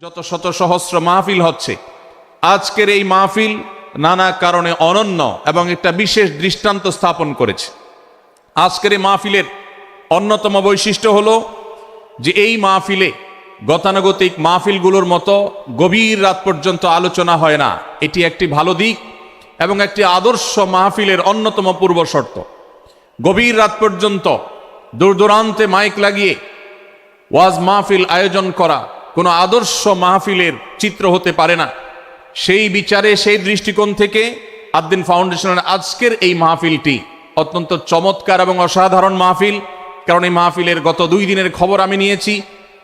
যত শত সহস্র মাহফিল হচ্ছে, আজকের এই মাহফিল নানা কারণে অনন্য এবং একটা বিশেষ দৃষ্টান্ত স্থাপন করেছে। আজকের এই মাহফিলের অন্যতম বৈশিষ্ট্য হলো যে এই মাহফিলে গতানুগতিক মাহফিলগুলোর মতো গভীর রাত পর্যন্ত আলোচনা হয় না। এটি একটি ভালো দিক এবং একটি আদর্শ মাহফিলের অন্যতম পূর্ব শর্ত। গভীর রাত পর্যন্ত দূর দূরান্তে মাইক লাগিয়ে ওয়াজ মাহফিল আয়োজন করা কোনো আদর্শ মাহফিলের চিত্র হতে পারে না। সেই বিচারে, সেই দৃষ্টিকোণ থেকে আদ-দ্বীন ফাউন্ডেশনের আজকের এই মাহফিলটি অত্যন্ত চমৎকার এবং অসাধারণ মাহফিল। কারণ এই মাহফিলের গত 2 দিনের খবর আমি নিয়েছি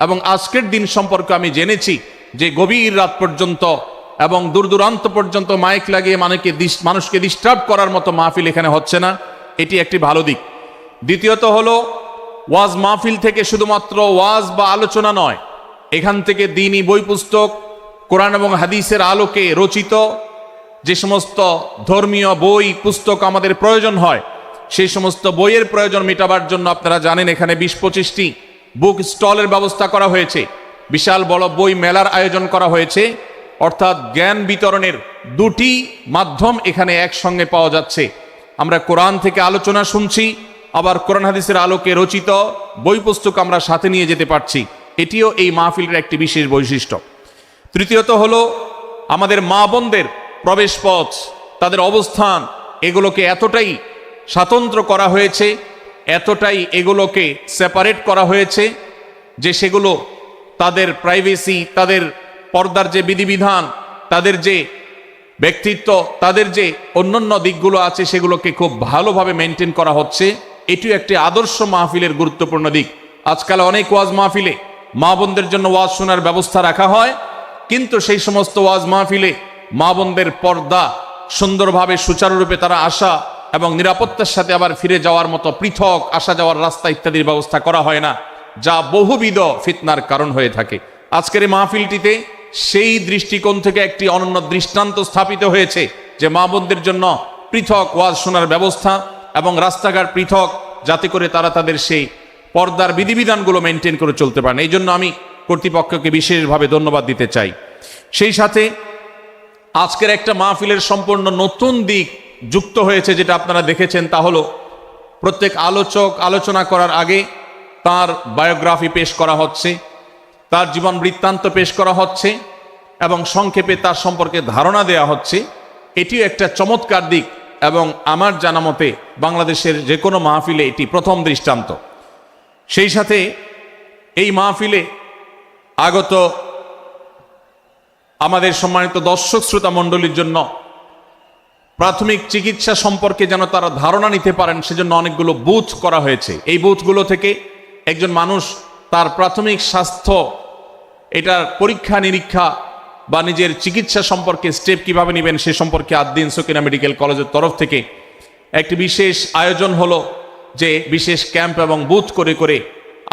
এবং আজকের দিন সম্পর্কে আমি জেনেছি যে গভীর রাত পর্যন্ত এবং দূর দূরান্ত পর্যন্ত মাইক লাগিয়ে মানুষকে ডিস্টার্ব করার মতো মাহফিল এখানে হচ্ছে না। এটি একটি ভালো দিক। দ্বিতীয়ত হলো, ওয়াজ মাহফিল থেকে শুধুমাত্র ওয়াজ বা আলোচনা নয়, এখান থেকে দ্বীনি বই পুস্তক, কোরআন এবং হাদিসের আলোকে রচিত যে সমস্ত ধর্মীয় বই পুস্তক আমাদের প্রয়োজন হয়, সেই সমস্ত বইয়ের প্রয়োজন মেটাবার জন্য আপনারা জানেন এখানে 20-25টি বুক স্টলের ব্যবস্থা করা হয়েছে। বিশাল বড় বই মেলার আয়োজন করা হয়েছে। অর্থাৎ জ্ঞান বিতরণের 2টি মাধ্যম এখানে একসঙ্গে পাওয়া যাচ্ছে। আমরা কোরআন থেকে আলোচনা শুনছি, আবার কোরআন হাদিসের আলোকে রচিত বই পুস্তক আমরা সাথে নিয়ে যেতে পারছি। এটিও এই মাহফিলের একটি বিশেষ বৈশিষ্ট্য। তৃতীয়ত হলো, আমাদের মা বোনদের প্রবেশ পথ, তাদের অবস্থান, এগুলোকে এতটাই স্বাতন্ত্র করা হয়েছে, এতটাই এগুলোকে সেপারেট করা হয়েছে যে সেগুলো তাদের প্রাইভেসি, তাদের পর্দার যে বিধিবিধান, তাদের যে ব্যক্তিত্ব, তাদের যে অন্যান্য দিকগুলো আছে সেগুলোকে খুব ভালোভাবে মেনটেন করা হচ্ছে। এটিও একটি আদর্শ মাহফিলের গুরুত্বপূর্ণ দিক। আজকাল অনেক ওয়াজ মাহফিলে মা বোনদের জন্য ওয়াজ শোনার ব্যবস্থা রাখা হয়, কিন্তু সেই সমস্ত ওয়াজ মাহফিলে মা বোনদের পর্দা সুন্দরভাবে সুচারুরূপে তারা আসা এবং নিরাপত্তার সাথে আবার ফিরে যাওয়ার মতো পৃথক আসা যাওয়ার রাস্তা ইত্যাদির ব্যবস্থা করা হয় না, যা বহুবিধ ফিতনার কারণ হয়ে থাকে। আজকের এই মাহফিলটিতে সেই দৃষ্টিকোণ থেকে একটি অনন্য দৃষ্টান্ত স্থাপিত হয়েছে যে মা বোনদের জন্য পৃথক ওয়াজ শোনার ব্যবস্থা এবং রাস্তাঘাট পৃথক, যাতে করে তারা তাদের সেই পর্দার বিধিবিধানগুলো মেনটেন করে চলতে পারেন। এই জন্য আমি কর্তৃপক্ষকে বিশেষভাবে ধন্যবাদ দিতে চাই। সেই সাথে আজকের একটা মাহফিলের সম্পূর্ণ নতুন দিক যুক্ত হয়েছে, যেটা আপনারা দেখেছেন, তা হলো প্রত্যেক আলোচক আলোচনা করার আগে তার বায়োগ্রাফি পেশ করা হচ্ছে, তার জীবন বৃত্তান্ত পেশ করা হচ্ছে এবং সংক্ষেপে তার সম্পর্কে ধারণা দেয়া হচ্ছে। এটিও একটা চমৎকার দিক এবং আমার জানা মতে বাংলাদেশের যে কোনো মাহফিলে এটি প্রথম দৃষ্টান্ত। সেই সাথে এই মাহফিলে আগত আমাদের সম্মানিত দর্শক শ্রোতা মণ্ডলীর জন্য প্রাথমিক চিকিৎসা সম্পর্কে যেন তারা ধারণা নিতে পারেন, সেজন্য অনেকগুলো বুথ করা হয়েছে। এই বুথগুলো থেকে একজন মানুষ তার প্রাথমিক স্বাস্থ্য, এটার পরীক্ষা নিরীক্ষা বা নিজের চিকিৎসা সম্পর্কে স্টেপ কিভাবে নেবেন সে সম্পর্কে আদ-দ্বীন সকিনা মেডিকেল কলেজের তরফ থেকে একটি বিশেষ আয়োজন হলো, যে বিশেষ ক্যাম্প এবং বুথ করে করে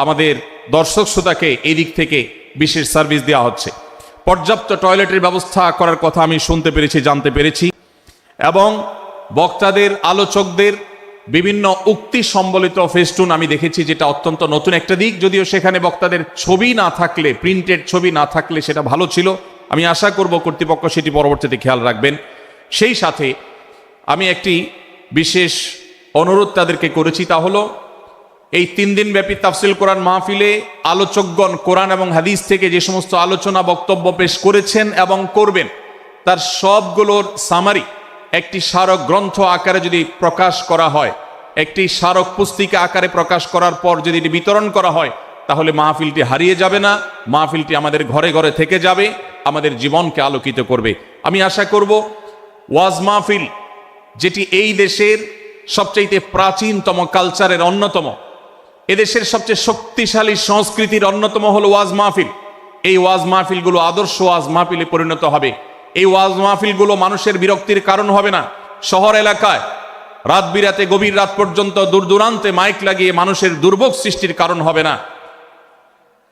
আমাদের দর্শক শ্রোতাকে এই দিক থেকে বিশেষ সার্ভিস দেওয়া হচ্ছে। পর্যাপ্ত টয়লেটের ব্যবস্থা করার কথা আমি শুনতে পেরেছি, জানতে পেরেছি, এবং বক্তাদের, আলোচকদের বিভিন্ন উক্তি সম্বলিত ফেস্টুন আমি দেখেছি, যেটা অত্যন্ত নতুন একটা দিক। যদিও সেখানে বক্তাদের ছবি না থাকলে, প্রিন্টেড ছবি না থাকলে সেটা ভালো ছিল। আমি আশা করব কর্তৃপক্ষ সেটি পরবর্তীতে খেয়াল রাখবেন। সেই সাথে আমি একটি বিশেষ অনুরোধ তাদেরকে করেছি, তা হলো এই 3 দিন ব্যাপী তাফসিল কোরআন মাহফিলে আলোচকগণ কোরআন এবং হাদিস থেকে যে সমস্ত আলোচনা বক্তব্য পেশ করেছেন এবং করবেন, তার সবগুলোর সামারি একটি স্মারক গ্রন্থ আকারে যদি প্রকাশ করা হয়, একটি স্মারক পুস্তিকা আকারে প্রকাশ করার পর যদি এটি বিতরণ করা হয়, তাহলে মাহফিলটি হারিয়ে যাবে না, মাহফিলটি আমাদের ঘরে ঘরে থেকে যাবে, আমাদের জীবনকে আলোকিত করবে। আমি আশা করব ওয়াজ মাহফিল, যেটি এই দেশের সবচেয়ে প্রাচীনতম কালচারের অন্যতম, এদেশের সবচেয়ে শক্তিশালী সংস্কৃতির অন্যতম হলো ওয়াজ মাহফিল। এই ওয়াজ মাহফিলগুলো আদর্শ ওয়াজ মাহফিলে পরিণত হবে। এই ওয়াজ মাহফিলগুলো মানুষের বিরক্তির কারণ হবে না। শহর এলাকায় রাত বিরাতে, গভীর রাত পর্যন্ত দূর দূরান্তে মাইক লাগিয়ে মানুষের দুর্ভোগ সৃষ্টির কারণ হবে না।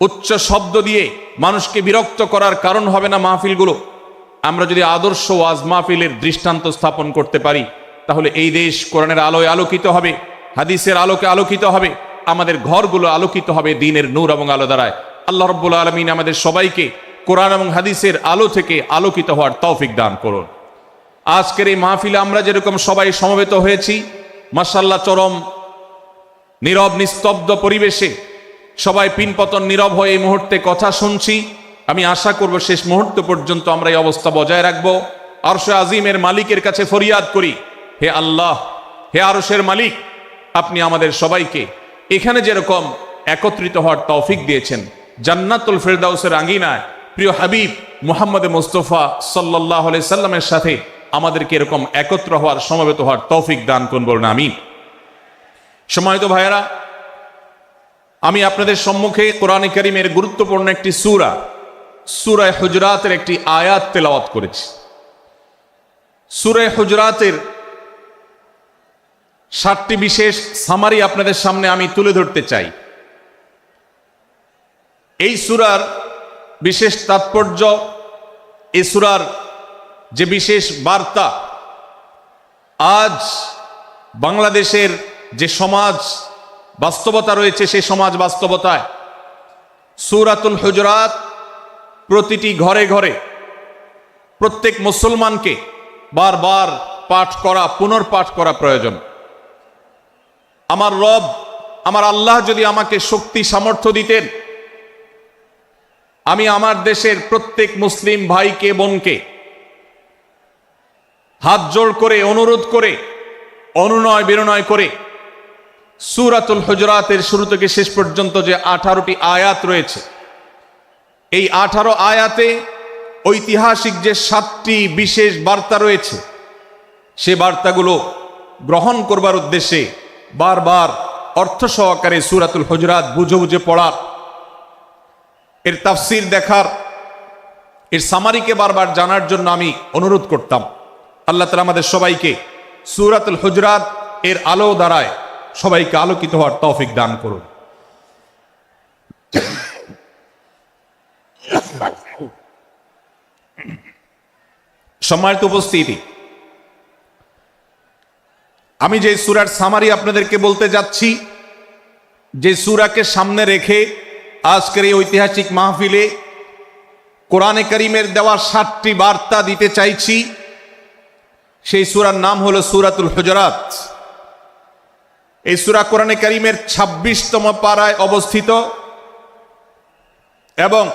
উচ্চ শব্দ দিয়ে মানুষকে বিরক্ত করার কারণ হবে না মাহফিলগুলো। আমরা যদি আদর্শ ওয়াজ মাহফিলের দৃষ্টান্ত স্থাপন করতে পারি, তাহলে এই দেশ কোরআনের আলোয় আলোকিত হবে, হাদিসের আলোকে আলোকিত হবে, আমাদের ঘরগুলো আলোকিত হবে দ্বীনের নূর এবং আলো দ্বারায়। আল্লাহ রাব্বুল আলামিন আমাদের সবাইকে কোরআন এবং হাদিসের আলো থেকে আলোকিত হওয়ার তৌফিক দান করুন। আজকের এই মাহফিলে আমরা যেরকম সবাই সমবেত হয়েছি, মাশাআল্লাহ চরম নীরব নিস্তব্ধ পরিবেশে সবাই পিনপতন নীরব হয়ে এই মুহূর্তে কথা শুনছি। আমি আশা করব শেষ মুহূর্ত পর্যন্ত আমরা এই অবস্থা বজায় রাখবো। আরশে আজিমের মালিকের কাছে ফরিয়াদ করি, হে আল্লাহ, হে আরশের মালিক, আপনি আমাদের সবাইকে এখানে যেরকম একত্রিত হওয়ার তৌফিক দিয়েছেন, জান্নাতুল ফেরদাউসের আঙ্গিনায় প্রিয় হাবিব মুহাম্মদ মুস্তাফা সাল্লাল্লাহু আলাইহি সাল্লামের সাথে আমাদেরকে এরকম একত্র হওয়ার সমবেত হওয়ার তৌফিক দান করুন, বলুন আমিন। সম্মানিত ভাইয়েরা, আমি আপনাদের সম্মুখে কোরআনে কারীমের গুরুত্বপূর্ণ একটি সূরা, সূরা হুজরাতের একটি আয়াত তেলাওয়াত করেছি। সূরা হুজরাতের 7টি বিশেষ সামারি আপনাদের সামনে আমি তুলে ধরতে চাই। এই সূরার বিশেষ তাৎপর্য, এই সূরার যে বিশেষ বার্তা, আজ বাংলাদেশের যে সমাজ বাস্তবতা রয়েছে, সেই সমাজ বাস্তবতায় সূরাতুল হুজরাত প্রতিটি ঘরে ঘরে প্রত্যেক মুসলমানকে বারবার পাঠ করা, পুনর্পাঠ করা প্রয়োজন। আমার রব, আমার আল্লাহ যদি আমাকে শক্তি সামর্থ্য দিতেন, আমি আমার দেশের প্রত্যেক মুসলিম ভাইকে বোনকে হাত জোড় করে অনুরোধ করে, অনুনয় বিনয় করে সূরাতুল হুজরাতের শুরু থেকে শেষ পর্যন্ত যে 18টি আয়াত রয়েছে, এই 18 আয়াতে ঐতিহাসিক যে 7টি বিশেষ বার্তা রয়েছে, সে বার্তাগুলো গ্রহণ করবার উদ্দেশ্যে বারবার অর্থ সহকারে সূরাতুল হুজরাত বুঝে বুঝে পড়ার, এর তাফসীর দেখার, এর সামারিকে বারবার জানার জন্য আমি অনুরোধ করতাম। আল্লাহ তাআলা আমাদের সবাইকে সূরাতুল হুজরাত এর আলো দ্বারায় সবাইকে আলোকিত হওয়ার তৌফিক দান করুন। সম্মানিত উপস্থিতি, আমি যে সূরার সামারি আপনাদেরকে বলতে যাচ্ছি, যে সূরাকে সামনে রেখে আজকের এই ঐতিহাসিক মাহফিলে কোরআনে কারীমের দেওয়া 7টি বার্তা দিতে চাইছি, সেই সূরার নাম হলো সূরাতুল হুজরাত। এই সূরা কোরআনে কারীমের 26তম পারায় অবস্থিত এবং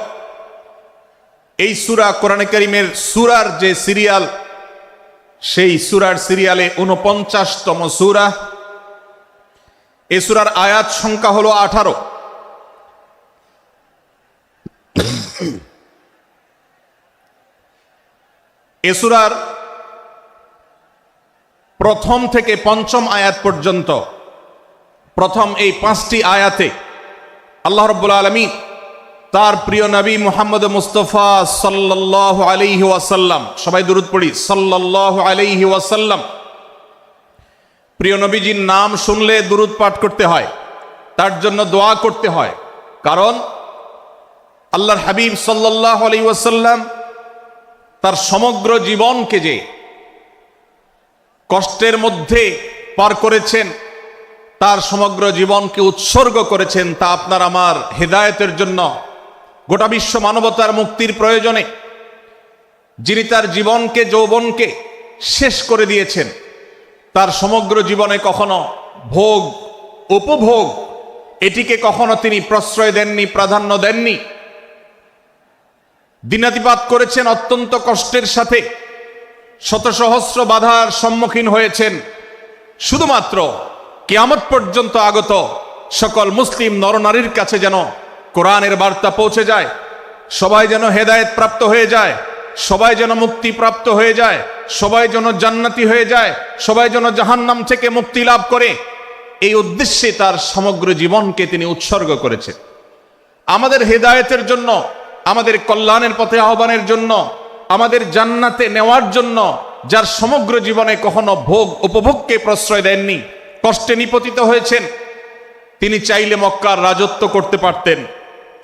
এই সূরা কোরআনে কারীমের সূরার যে সিরিয়াল, সেই সূরার সিরিয়ালে 49তম সূরা। এই সূরার আয়াত সংখ্যা হলো 18। এই সূরার প্রথম থেকে 5ম আয়াত পর্যন্ত, প্রথম এই 5টি আয়াতে আল্লাহ রাব্বুল আলামিন তার প্রিয় নবী মুহাম্মদ মুস্তাফা সাল্লাল্লাহু আলাইহি ওয়াসাল্লাম, সবাই দুরূদ পড়ি, সাল্লাল্লাহু আলাইহি ওয়াসাল্লাম, প্রিয় নবীজির নাম শুনলে দুরূদ পাঠ করতে হয়, তার জন্য দোয়া করতে হয়। কারণ আল্লাহর হাবিব সাল্লাল্লাহু আলাইহি ওয়াসাল্লাম তার সমগ্র জীবনকে যে কষ্টের মধ্যে পার করেছেন, তার সমগ্র জীবনকে উৎসর্গ করেছেন, তা আপনার আমার হেদায়েতের জন্য, গোটা বিশ্ব মানবতার মুক্তির প্রয়োজনে। যিনি তার জীবনকে, যৌবনকে শেষ করে দিয়েছেন, তার সমগ্র জীবনে কখনো ভোগ উপভোগ এটিকে কখনো তিনি প্রশ্রয় দেননি, প্রাধান্য দেননি। দিনাতিপাত করেছেন অত্যন্ত কষ্টের সাথে, শত সহস্র বাধার সম্মুখীন হয়েছেন, শুধুমাত্র কিয়ামত পর্যন্ত আগত সকল মুসলিম নরনারীর কাছে যেন কোরআনের বার্তা পৌঁছে যায়, সবাই যেন হেদায়েত প্রাপ্ত হয়ে যায়, সবাই যেন মুক্তি প্রাপ্ত হয়ে যায়, সবাই যেন জান্নাতি হয়ে যায়, সবাই যেন জাহান্নাম থেকে মুক্তি লাভ করে, এই উদ্দেশ্যে তার সমগ্র জীবনকে তিনি উৎসর্গ করেছেন। আমাদের হেদায়েতের জন্য, আমাদের কল্যাণের পথে আহ্বানের জন্য, আমাদের জান্নাতে নেওয়ার জন্য, যার সমগ্র জীবনে কখনো ভোগ উপভোগকে প্রশ্রয় দেননি, কষ্টে নিপতিত হয়েছেন। তিনি চাইলে মক্কার রাজত্ব করতে পারতেন,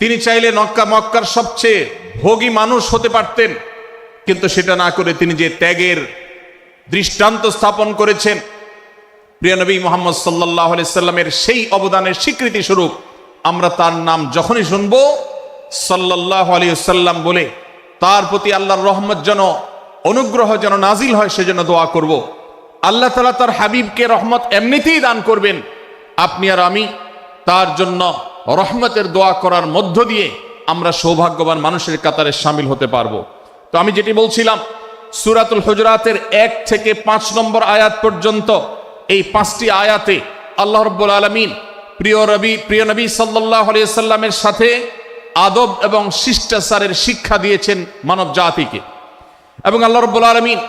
তিনি চাইলে মক্কার সবচেয়ে ভোগী মানুষ হতে পারতেন, কিন্তু সেটা না করে তিনি যে ত্যাগের দৃষ্টান্ত স্থাপন করেছেন, প্রিয় নবী মুহাম্মদ সাল্লাল্লাহু আলাইহি সাল্লামের সেই অবদানের স্বীকৃতি স্বরূপ আমরা তার নাম যখনই শুনবো সাল্লাল্লাহু আলাইহি সাল্লাম বলে তার প্রতি আল্লাহর রহমত যেন, অনুগ্রহ যেন নাজিল হয় সেজন্য দোয়া করব। আল্লাহ তাআলা তার হাবিবকে রহমত এমনিতেই দান করবেন, আপনি আর আমি তার জন্য রহমতের দোয়া করার মধ্য দিয়ে আমরা সৌভাগ্যবান মানুষের কাতারে শামিল হতে পারবো। তো আমি যেটি বলছিলাম, সূরাতুল হুজুরাতের 1 থেকে 5 নম্বর আয়াত পর্যন্ত এই 5টি আয়াতে আল্লাহ রাব্বুল আলামিন প্রিয় নবী সাল্লাল্লাহু আলাইহি সাল্লামের সাথে আদব এবং শিষ্টাচারের শিক্ষা দিয়েছেন মানব জাতিকে। এবং আল্লাহ রাব্বুল আলামিন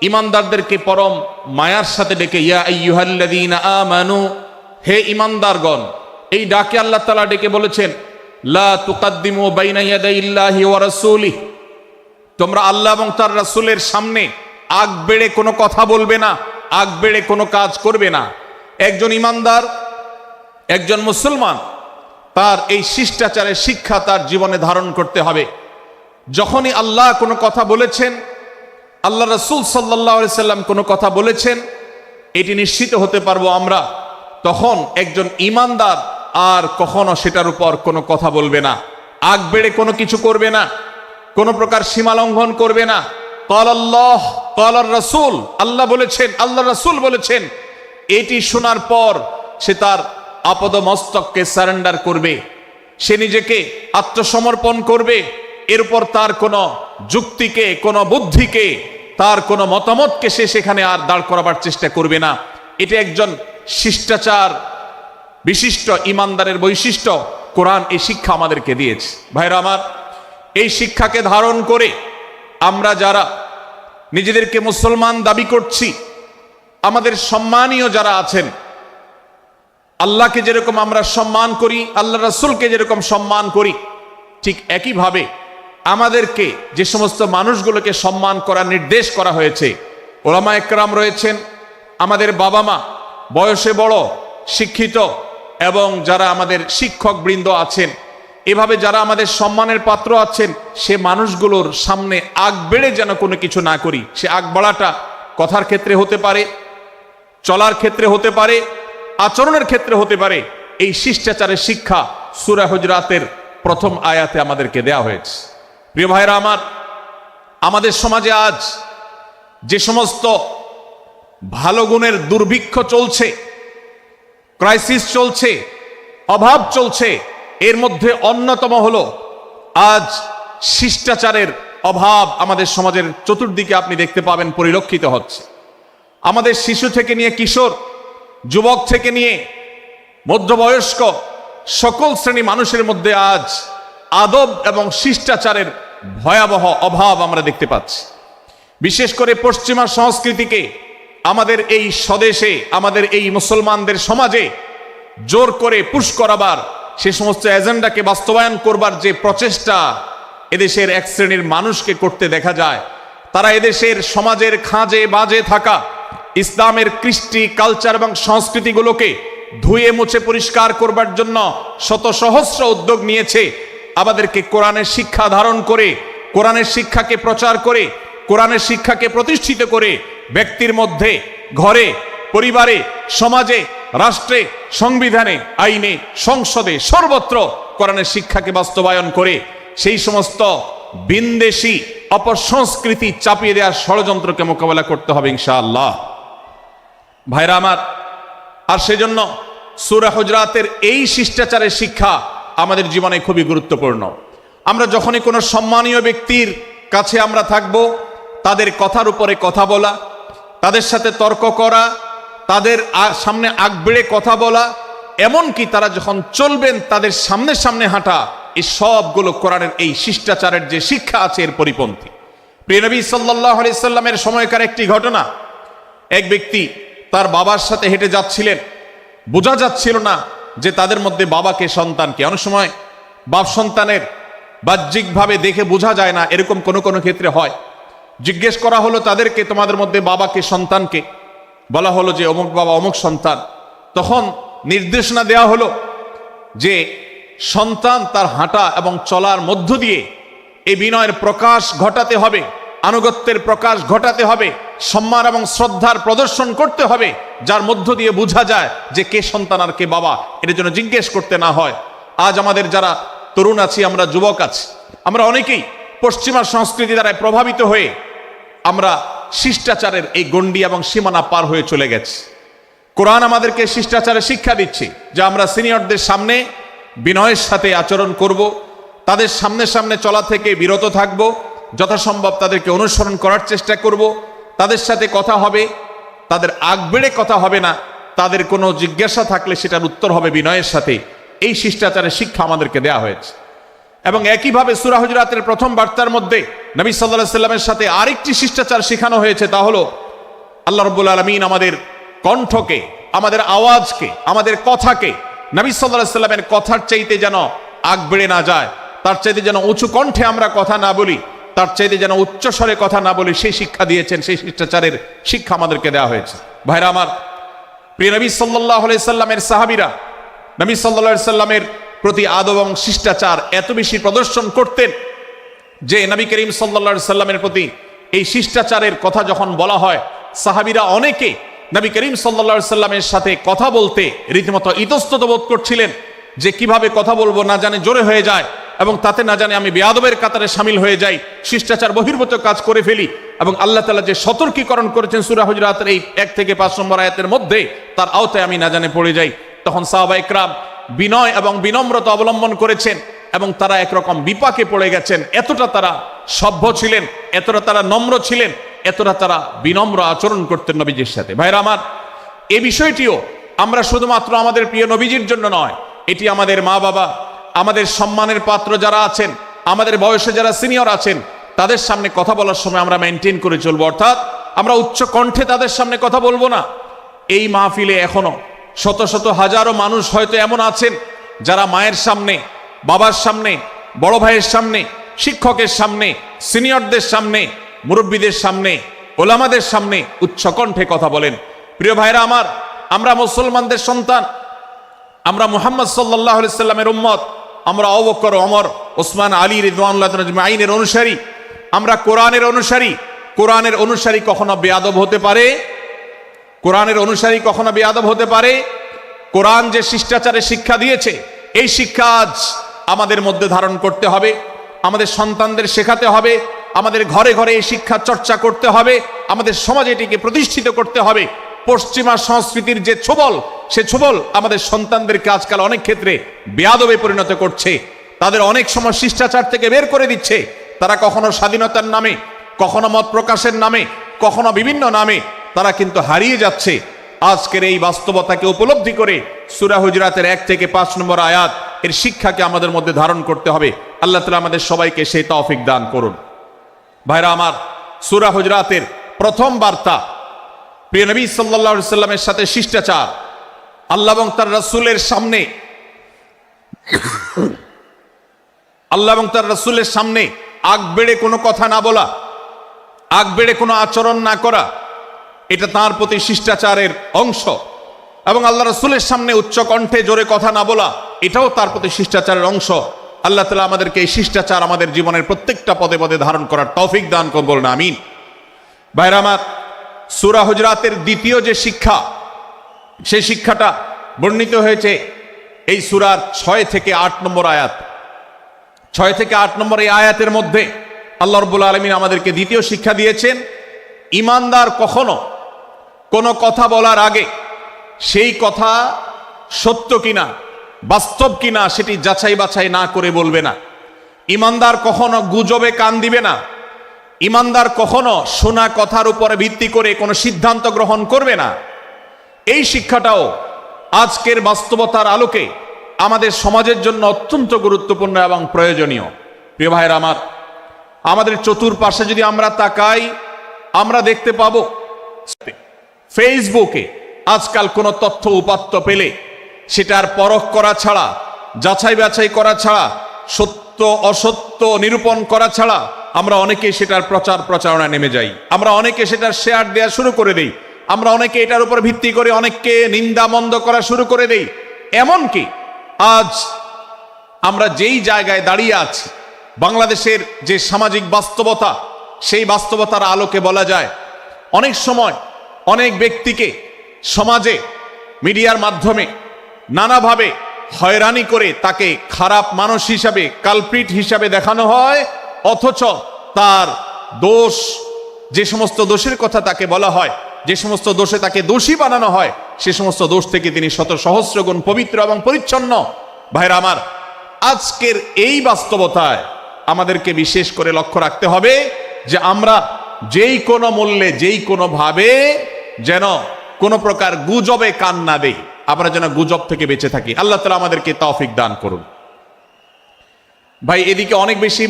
ঈমানদারদেরকে পরম মায়ার সাথে ডেকে, ইয়া আইয়ুহাল্লাযীনা আমানু, হে ঈমানদারগণ, এই ডাকে আল্লাহ তাআলা ডেকে বলেছেন, লা তুকাদ্দিমু বাইনা ইয়াদাইল্লাহি ওয়া রাসূলিহি, তোমরা আল্লাহ এবং তার রাসূলের সামনে আগ বেড়ে কোনো কথা বলবে না, আগ বেড়ে কোনো কাজ করবে না। একজন ঈমানদার, একজন মুসলমান, তার এই শিষ্টাচারের শিক্ষা তার জীবনে ধারণ করতে হবে। যখনই আল্লাহ কোনো কথা বলেছেন, আল্লাহ রাসূল সাল্লাল্লাহু আলাইহি সাল্লাম কোনো কথা বলেছেন, এটি নিশ্চিত হতে পারবো আমরা, তখন একজন ঈমানদার আর কখনো সেটার উপর কোনো কথা বলবে না, আগ বেড়ে কোনো কিছু করবে না, কোনো প্রকার সীমা লঙ্ঘন করবে না। ক্বাল আল্লাহ ক্বাল আর রাসূল, আল্লাহ বলেছেন, আল্লাহ রাসূল বলেছেন, এটি শোনার পর সে তার আপদ মস্তককে সারেন্ডার করবে, সে নিজেকে আত্মসমর্পণ করবে। এরপর তার কোনো যুক্তিকে, কোনো বুদ্ধিকে, তার কোনো মতামতকে সে সেখানে আর দাঁড় করাবার চেষ্টা করবে না। এটা একজন শিষ্টাচার বিশিষ্ট ঈমানদারের বৈশিষ্ট্য। কোরআন এই শিক্ষা আমাদেরকে দিয়েছে। ভাইরা আমার, এই শিক্ষাকে ধারণ করে আমরা যারা নিজেদেরকে মুসলমান দাবি করছি, আমাদের সম্মানীয় যারা আছেন, আল্লাহকে যেরকম আমরা সম্মান করি, আল্লাহ রাসূলকে যেরকম সম্মান করি, ঠিক একইভাবে আমাদেরকে যে সমস্ত মানুষগুলোকে সম্মান করার নির্দেশ করা হয়েছে, ওলামা একরাম রয়েছেন, আমাদের বাবা মা, বয়সে বড়, শিক্ষিত, এবং যারা আমাদের শিক্ষক বৃন্দ আছেন, এভাবে যারা আমাদের সম্মানের পাত্র আছেন, সে মানুষগুলোর সামনে আগ বেড়ে যেন কোনো কিছু না করি। সে আগ বাড়াটা কথার ক্ষেত্রে হতে পারে, চলার ক্ষেত্রে হতে পারে, আচরণের ক্ষেত্রে হতে পারে। এই শিষ্টাচারের শিক্ষা সূরা হুজুরাতের প্রথম আয়াতে আমাদেরকে দেয়া হয়েছে। প্রিয় ভাইরা আমার, আমাদের সমাজে আজ যে সমস্ত ভালো গুণের দুর্ভিক্ষ চলছে, ক্রাইসিস চলছে, অভাব চলছে, এর মধ্যে অন্যতম হলো আজ শিষ্টাচারের অভাব। আমাদের সমাজের চতুর্দিকে আপনি দেখতে পাবেন পরিলক্ষিত হচ্ছে। আমাদের শিশু থেকে নিয়ে কিশোর, যুবক থেকে নিয়ে মধ্যবয়স্ক, সকল শ্রেণী মানুষের মধ্যে আজ আদব এবং শিষ্টাচারের ভয়াবহ অভাব আমরা দেখতে পাচ্ছি। বিশেষ করে পশ্চিমা সংস্কৃতিকে আমাদের এই স্বদেশে, আমাদের এই মুসলমানদের সমাজে জোর করে পুশ করাবার, সে সমস্ত এজেন্ডাকে বাস্তবায়ন করবার যে প্রচেষ্টা এদেশের এক শ্রেণীর মানুষকে করতে দেখা যায়, তারা এদেশের সমাজের খাঁজে বাজে থাকা ইসলামের কৃষ্টি, কালচার এবং সংস্কৃতিগুলোকে ধুয়ে মুছে পরিষ্কার করবার জন্য শত সহস্র উদ্যোগ নিয়েছে। আমাদেরকে কোরআনের শিক্ষা ধারণ করে, কোরআনের শিক্ষাকে প্রচার করে, কোরআনের শিক্ষাকে প্রতিষ্ঠিত করে ব্যক্তির মধ্যে, ঘরে, পরিবারে, সমাজে, রাষ্ট্রে, সংবিধানে, আইনে, সংসদে, সর্বত্র কোরআনের শিক্ষাকে বাস্তবায়ন করে সেই সমস্ত বিন্দেশি অপসংস্কৃতি চাপিয়ে দেওয়ার ষড়যন্ত্রকে মোকাবেলা করতে হবে ইনশাআল্লাহ। ভাইরা আমার, আর সেজন্য সূরা হুজুরাতের এই শিষ্টাচারের শিক্ষা আমাদের জীবনে খুবই গুরুত্বপূর্ণ। আমরা যখনই কোনো সম্মানীয় ব্যক্তির কাছে আমরা থাকব, তাদের কথার উপরে কথা বলা, তাদের সাথে তর্ক করা, তাদের সামনে আগ বেড়ে কথা বলা, এমনকি তারা যখন চলবেন তাদের সামনে সামনে হাঁটা, এই সবগুলো কোরআনের এই শিষ্টাচারের যে শিক্ষা আছে এর পরিপন্থী। প্রিয় নবী সাল্লাল্লাহু আলাইহি সাল্লামের সময়কার একটি ঘটনা, এক ব্যক্তি তার বাবার সাথে হেঁটে যাচ্ছিলেন, বোঝা যাচ্ছিল না যে তাদের মধ্যে বাবাকে সন্তানকে। অনেক সময় বাপ সন্তানের বাহ্যিকভাবে দেখে বোঝা যায় না, এরকম কোনো কোনো ক্ষেত্রে হয়। জিজ্ঞেস করা হলো তাদেরকে, তোমাদের মধ্যে বাবাকে সন্তানকে? বলা হলো যে অমুক বাবা, অমুক সন্তান। তখন নির্দেশনা দেওয়া হলো যে সন্তান তার হাঁটা এবং চলার মধ্য দিয়ে এই বিনয়ের প্রকাশ ঘটাতে হবে, আনুগত্যের প্রকাশ ঘটাতে হবে, সম্মান এবং শ্রদ্ধার প্রদর্শন করতে হবে, যার মধ্য দিয়ে বোঝা যায় যে কে সন্তান আর কে বাবা, এর জন্য জিজ্ঞেস করতে না হয়। আজ আমাদের যারা তরুণ আছি, আমরা যুবক আছি, আমরা অনেকেই পশ্চিমা সংস্কৃতি দ্বারা প্রভাবিত হয়ে আমরা শিষ্টাচারের এই গণ্ডি এবং সীমানা পার হয়ে চলে গেছি। কোরআন আমাদেরকে শিষ্টাচারের শিক্ষা দিচ্ছে যে আমরা সিনিয়রদের সামনে বিনয়ের সাথে আচরণ করব, তাদের সামনে সামনে চলা থেকে বিরত থাকব, যথাসম্ভব তাদেরকে অনুসরণ করার চেষ্টা করব, তাদের সাথে কথা হবে, তাদের আগ বেড়ে কথা হবে না, তাদের কোনো জিজ্ঞাসা থাকলে সেটার উত্তর হবে বিনয়ের সাথে। এই শিষ্টাচারের শিক্ষা আমাদেরকে দেয়া হয়েছে। এবং একইভাবে সূরা হুজুরাতের প্রথম বার্তার মধ্যে নবী সাল্লাল্লাহু আলাইহি সাল্লামের সাথে আরেকটি শিষ্টাচার শেখানো হয়েছে, তা হলো আল্লাহ রাব্বুল আলামিন আমাদের কণ্ঠকে, আমাদের আওয়াজকে, আমাদের কথাকে নবী সাল্লাল্লাহু আলাইহি সাল্লামের কথার চাইতে যেন আগ বেড়ে না যায়, তার চাইতে যেন উঁচু কণ্ঠে আমরা কথা না বলি, তার চাইতে যেন উচ্চ স্বরে কথা না বলি, সেই শিক্ষা দিয়েছেন। সেই শিষ্টাচারের শিক্ষা আমাদেরকে দেওয়া হয়েছে। ভাইরা আমার, প্রিয় নবী সাল্লাল্লাহু আলাইহি সাল্লামের সাহাবীরা নবী সাল্লাল্লাহু আলাইহি সাল্লামের প্রতি আদব এবং শিষ্টাচার এত বেশি প্রদর্শন করতেন যে নবী করিম সাল্লাল্লাহু আলাইহি সাল্লামের প্রতি এই শিষ্টাচারের কথা যখন বলা হয়, সাহাবীরা অনেকে নবী করিম সাল্লাল্লাহু আলাইহি সাল্লামের সাথে কথা বলতে রীতিমতো ইতস্তত বোধ করছিলেন যে কিভাবে কথা বলবো, না জানে জোরে হয়ে যায় এবং তাতে না জানে আমি বেয়াদবের কাতারে শামিল হয়ে যাই, শিষ্টাচার বহির্ভূত কাজ করে ফেলি। এবং আল্লাহ তাআলা যে সতর্কীকরণ করেছেন সূরা হুজুরাতের এই 1 থেকে 5 নম্বর আয়াতের মধ্যে, তার আওতায় আমি না জানে পড়ে যাই। তখন সাহাবায়ে কেরাম বিনয় এবং বিনম্রতা অবলম্বন করেছেন এবং তারা একরকম বিপাকে পড়ে গেছেন। এতটা তারা সভ্য ছিলেন, এতটা তারা নম্র ছিলেন, এতটা তারা বিনম্র আচরণ করতেন নবীজির সাথে। ভাইরা আমার, এই বিষয়টিও আমরা শুধুমাত্র আমাদের প্রিয় নবীজির জন্য নয়, এটি আমাদের মা বাবা, আমাদের সম্মানের পাত্র যারা আছেন, আমাদের বয়সে যারা সিনিয়র আছেন, তাদের সামনে কথা বলার সময় আমরা মেনটেন করে চলবো। অর্থাৎ আমরা উচ্চ কণ্ঠে তাদের সামনে কথা বলবো না। এই মাহফিলে এখনো শত শত হাজারো মানুষ হয়তো এমন আছেন যারা মায়ের সামনে, বাবার সামনে, বড় ভাইয়ের সামনে, শিক্ষকের সামনে, সিনিয়রদের সামনে, মুরব্বীদের সামনে, ওলামাদের সামনে উচ্চ কণ্ঠে কথা বলেন। প্রিয় ভাইরা আমার, আমরা মুসলমানদের সন্তান, আমরা মুহাম্মদ সাল্লাল্লাহু আলাইহি সাল্লামের উম্মত, আমরা আবু বকর, ওমর, ওসমান, আলী রাদিয়াল্লাহু আজমাইনের অনুসারী, আমরা কোরআনের অনুসারী। কোরআনের অনুসারী কখনো বেয়াদব হতে পারে? কোরআনের অনুসারী কখনো বেয়াদব হতে পারে? কোরআন যে শিষ্টাচারের শিক্ষা দিয়েছে, এই শিক্ষা আজ আমাদের মধ্যে ধারণ করতে হবে, আমাদের সন্তানদের শেখাতে হবে, আমাদের ঘরে ঘরে এই শিক্ষা চর্চা করতে হবে, আমাদের সমাজে এটিকে প্রতিষ্ঠিত করতে হবে। পশ্চিমা সংস্কৃতির যে ছোবল, সে ছোবল আমাদের সন্তানদেরকে আজকাল অনেক ক্ষেত্রে বেয়াদবে পরিণত করছে, তাদের অনেক সময় শিষ্টাচার থেকে বের করে দিচ্ছে। তারা কখনো স্বাধীনতার নামে, কখনো মত প্রকাশের নামে, কখনো বিভিন্ন নামে তারা কিন্তু হারিয়ে যাচ্ছে। আজকের এই বাস্তবতাকে উপলব্ধি করে সূরা হুজুরাতের 1 থেকে 5 নম্বর আয়াত এর শিক্ষাকে আমাদের মধ্যে ধারণ করতে হবে। আল্লাহ তাআলা আমাদের সবাইকে সেই তৌফিক দান করুন। ভাইরা আমার, সূরা হুজুরাতের প্রথম বার্তা প্রিয় নবী সাল্লাল্লাহু আলাইহি সাল্লামের সাথে শিষ্টাচার। আল্লাহ এবং তার রাসূলের সামনে, আল্লাহ এবং তার রাসূলের সামনে আগ বেড়ে কোনো কথা না বলা, আগ বেড়ে কোনো আচরণ না করা, এটা তার প্রতি শিষ্টাচারের অংশ। এবং আল্লাহ রাসূলের সামনে উচ্চ কণ্ঠে জোরে কথা না বলা, এটাও তার প্রতি শিষ্টাচারের অংশ। আল্লাহ তাআলা আমাদেরকে এই শিষ্টাচার আমাদের জীবনের প্রত্যেকটা পদে পদে ধারণ করার তৌফিক দান করুন, বলুন আমিন। ভাইরা আমার, সূরা হুজুরাতের দ্বিতীয় যে শিক্ষা, সেই শিক্ষাটা বর্ণিত হয়েছে এই সূরার 6 থেকে 8 নম্বর আয়াত। 6 থেকে 8 নম্বর এই আয়াতের মধ্যে আল্লাহ রাব্বুল আলামিন আমাদেরকে দ্বিতীয় শিক্ষা দিয়েছেন, ঈমানদার কখনো কোনো কথা বলার আগে সেই কথা সত্য কিনা, বাস্তব কিনা সেটি যাচাই বাছাই না করে বলবে না। ঈমানদার কখনো গুজবে কান দিবে না। ঈমানদার কখনো শোনা কথার উপরে ভিত্তি করে কোনো সিদ্ধান্ত গ্রহণ করবে না। এই শিক্ষাটাও আজকের বাস্তবতার আলোকে আমাদের সমাজের জন্য অত্যন্ত গুরুত্বপূর্ণ এবং প্রয়োজনীয়। প্রিয় ভাইরা আমার, আমাদের চতুর্পাশে যদি আমরা তাকাই, আমরা দেখতে পাবো ফেসবুকে আজকাল কোনো তথ্য উপাত্ত পেলে সেটার পরখ করা ছাড়া, যাচাই বাছাই করা ছাড়া, সত্য অসত্য নিরূপণ করা ছাড়া আমরা অনেকে সেটার প্রচার প্রচারণা নেমে যাই। আমরা অনেকে সেটার শেয়ার দেওয়া শুরু করে দেই। আমরা অনেকে এটার উপর ভিত্তি করে অনেককে নিন্দা মন্দ করা শুরু করে দেই। এমনকি আজ আমরা যেই জায়গায় দাঁড়িয়ে আছি, বাংলাদেশের যে সামাজিক বাস্তবতা, সেই বাস্তবতার আলোকে বলা যায় অনেক সময় অনেক ব্যক্তিকে সমাজে মিডিয়ার মাধ্যমে নানাভাবে হয়রানি করে তাকে খারাপ মানুষ হিসাবে, কালপ্রিট হিসাবে দেখানো হয় অথচ তার দোষ, যে সমস্ত দোষের কথা তাকে বলা হয়, যে সমস্ত দোষে তাকে দোষী বানানো হয়, সে সমস্ত দোষ থেকে তিনি শত সহস্র গুণ পবিত্র এবং পরিচ্ছন্ন। ভাইরা আমার, আজকের এই বাস্তবতায় আমাদেরকে বিশেষ করে লক্ষ্য রাখতে হবে যে আমরা যেই কোনো মূল্যে, যেই কোনো ভাবে যেন কোনো প্রকার গুজবে কান না দেই, আমরা যেন গুজব থেকে বেঁচে থাকি। আল্লাহ তাআলা আমাদেরকে তৌফিক দান করুন। ভাই, এদিকে অনেক বেশি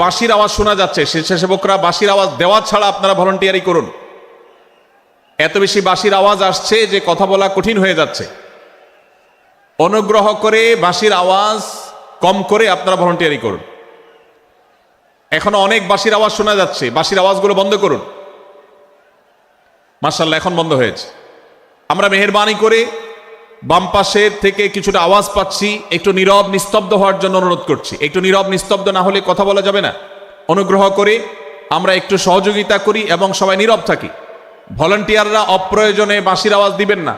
বাঁশির আওয়াজ শোনা যাচ্ছে। স্বেচ্ছাসেবকরা বাঁশির আওয়াজ দেওয়া ছাড়া আপনারা ভলান্টিয়ারি করুন। এত বেশি বাঁশির আওয়াজ আসছে যে কথা বলা কঠিন হয়ে যাচ্ছে। অনুগ্রহ করে বাঁশির আওয়াজ কম করে আপনারা ভলান্টিয়ারি করুন। এখনো অনেক বাঁশির আওয়াজ শোনা যাচ্ছে, বাঁশির আওয়াজগুলো বন্ধ করুন। মাশাআল্লাহ, এখন বন্ধ হয়েছে। আমরা মেহেরবানি করে বাম পাশের থেকে কিছুটা আওয়াজ পাচ্ছি, একটু নীরব নিস্তব্ধ হওয়ার জন্য অনুরোধ করছি। একটু নীরব নিস্তব্ধ না হলে কথা বলা যাবে না। অনুগ্রহ করে আমরা একটু সহযোগিতা করি এবং সবাই নীরব থাকি। ভলান্টিয়াররা অপ্রয়োজনে বাঁশির আওয়াজ দিবেন না,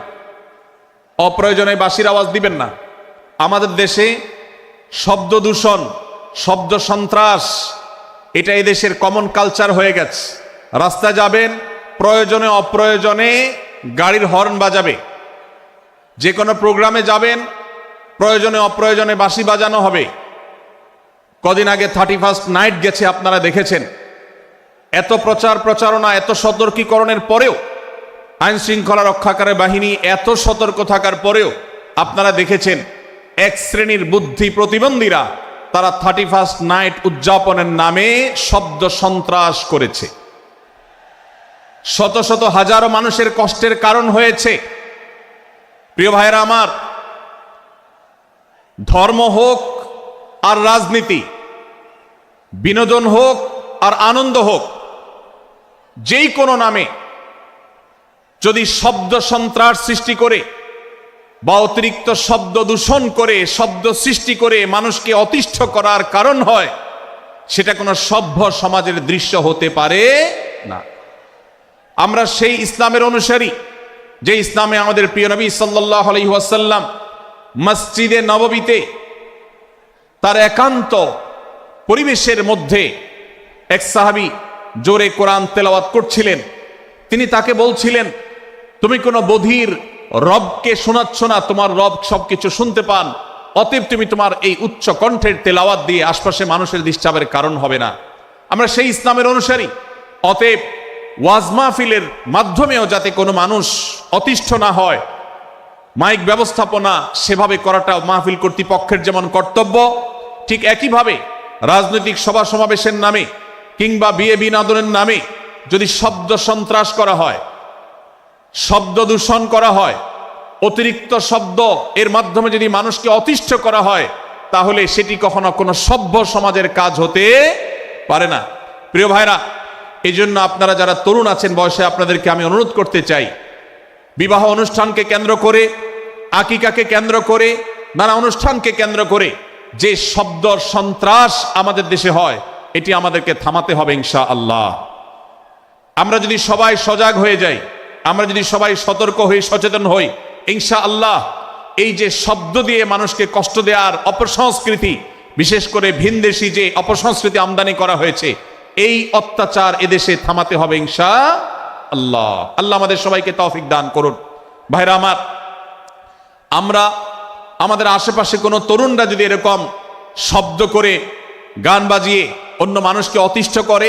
অপ্রয়োজনে বাঁশির আওয়াজ দিবেন না। আমাদের দেশে শব্দ দূষণ, শব্দ সন্ত্রাস, এটা এই দেশের কমন কালচার হয়ে গেছে। রাস্তায় যাবেন, প্রয়োজনে অপ্রয়োজনে গাড়ির হর্ন বাজাবে। যে কোনো প্রোগ্রামে যাবেন, প্রয়োজনে অপ্রয়োজনে বাঁশি বাজানো হবে। কদিন আগে 31st নাইট গেছে, আপনারা দেখেছেন। এত প্রচার প্রচারণা, এত সতর্কীকরণের পরেও, আইন শৃঙ্খলা রক্ষাকারী বাহিনী এত সতর্ক থাকার পরেও আপনারা দেখেছেন এক শ্রেণীর বুদ্ধি প্রতিবন্ধীরা তারা 31st নাইট উদযাপনের নামে শব্দ সন্ত্রাস করেছে। শত শত হাজারো মানুষের কষ্টের কারণ হয়েছে। প্রিয় ভাইরা আমার, ধর্ম হোক আর রাজনীতি, বিনোদন হোক আর আনন্দ হোক, যেই কোনো নামে যদি শব্দ সন্ত্রাস সৃষ্টি করে বা অতিরিক্ত শব্দ দূষণ করে, শব্দ সৃষ্টি করে মানুষকে অতিষ্ঠ করার কারণ হয়, সেটা কোনো সভ্য সমাজের দৃশ্য হতে পারে না। আমরা সেই ইসলামের অনুসারী যে ইসলামে আমাদের প্রিয় নবী সাল্লাল্লাহু আলাইহি ওয়াসাল্লাম মসজিদে নববীতে তার একান্ত পরিবেশের মধ্যে এক সাহাবী জোরে কোরআন তেলাওয়াত করছিলেন। তিনি তাকে বলছিলেন, তুমি কোনো বধির রবকে শোনাচ্ছ না, তোমার রব সবকিছু শুনতে পান, অতএব তুমি তোমার এই উচ্চ কণ্ঠের তেলাওয়াত দিয়ে আশপাশে মানুষের ডিস্টার্বের কারণ হবে না। আমরা সেই ইসলামের অনুসারী। অতএব ওয়াজ মাহফিলের মাধ্যমেও যাতে কোনো মানুষ অতিষ্ঠ না হয়, মাইক ব্যবস্থাপনা সেভাবে করাটা মাহফিল কর্তৃপক্ষের যেমন কর্তব্য, ঠিক একইভাবে রাজনৈতিক সভা সমাবেশের নামে কিংবা বিয়ে বিনোদনের নামে যদি শব্দ সন্ত্রাস করা হয়, শব্দ দূষণ করা হয়, অতিরিক্ত শব্দ এর মাধ্যমে যদি মানুষকে অতিষ্ঠ করা হয়, তাহলে সেটি কখনো কোনো সভ্য সমাজের কাজ হতে পারে না। প্রিয় ভাইরা, এই জন্য আপনারা যারা তরুণ আছেন বয়সে, আপনাদেরকে আমি অনুরোধ করতে চাই, বিবাহ অনুষ্ঠানকে কেন্দ্র করে, আকিকাকে কেন্দ্র করে, নানা অনুষ্ঠানকে কেন্দ্র করে যে শব্দ সন্ত্রাস আমাদের দেশে হয়, এটি আমাদেরকে থামাতে হবে ইনশাআল্লাহ। আমরা যদি সবাই সজাগ হয়ে যাই, আমরা যদি সবাই সতর্ক হয়ে সচেতন হই, ইনশাআল্লাহ এই যে শব্দ দিয়ে মানুষকে কষ্ট দেওয়ার অপসংস্কৃতি, বিশেষ করে ভিনদেশি যে অপসংস্কৃতি আমদানি করা হয়েছে, এই অত্যাচার এদেশে থামাতে হবে ইনশাআল্লাহ। আল্লাহ আমাদের সবাইকে তৌফিক দান করুন। ভাইরা আমার, আমরা আমাদের আশেপাশে কোনো তরুণরা যদি এরকম শব্দ করে, গান বাজিয়ে অন্য মানুষকে অতিষ্ঠ করে,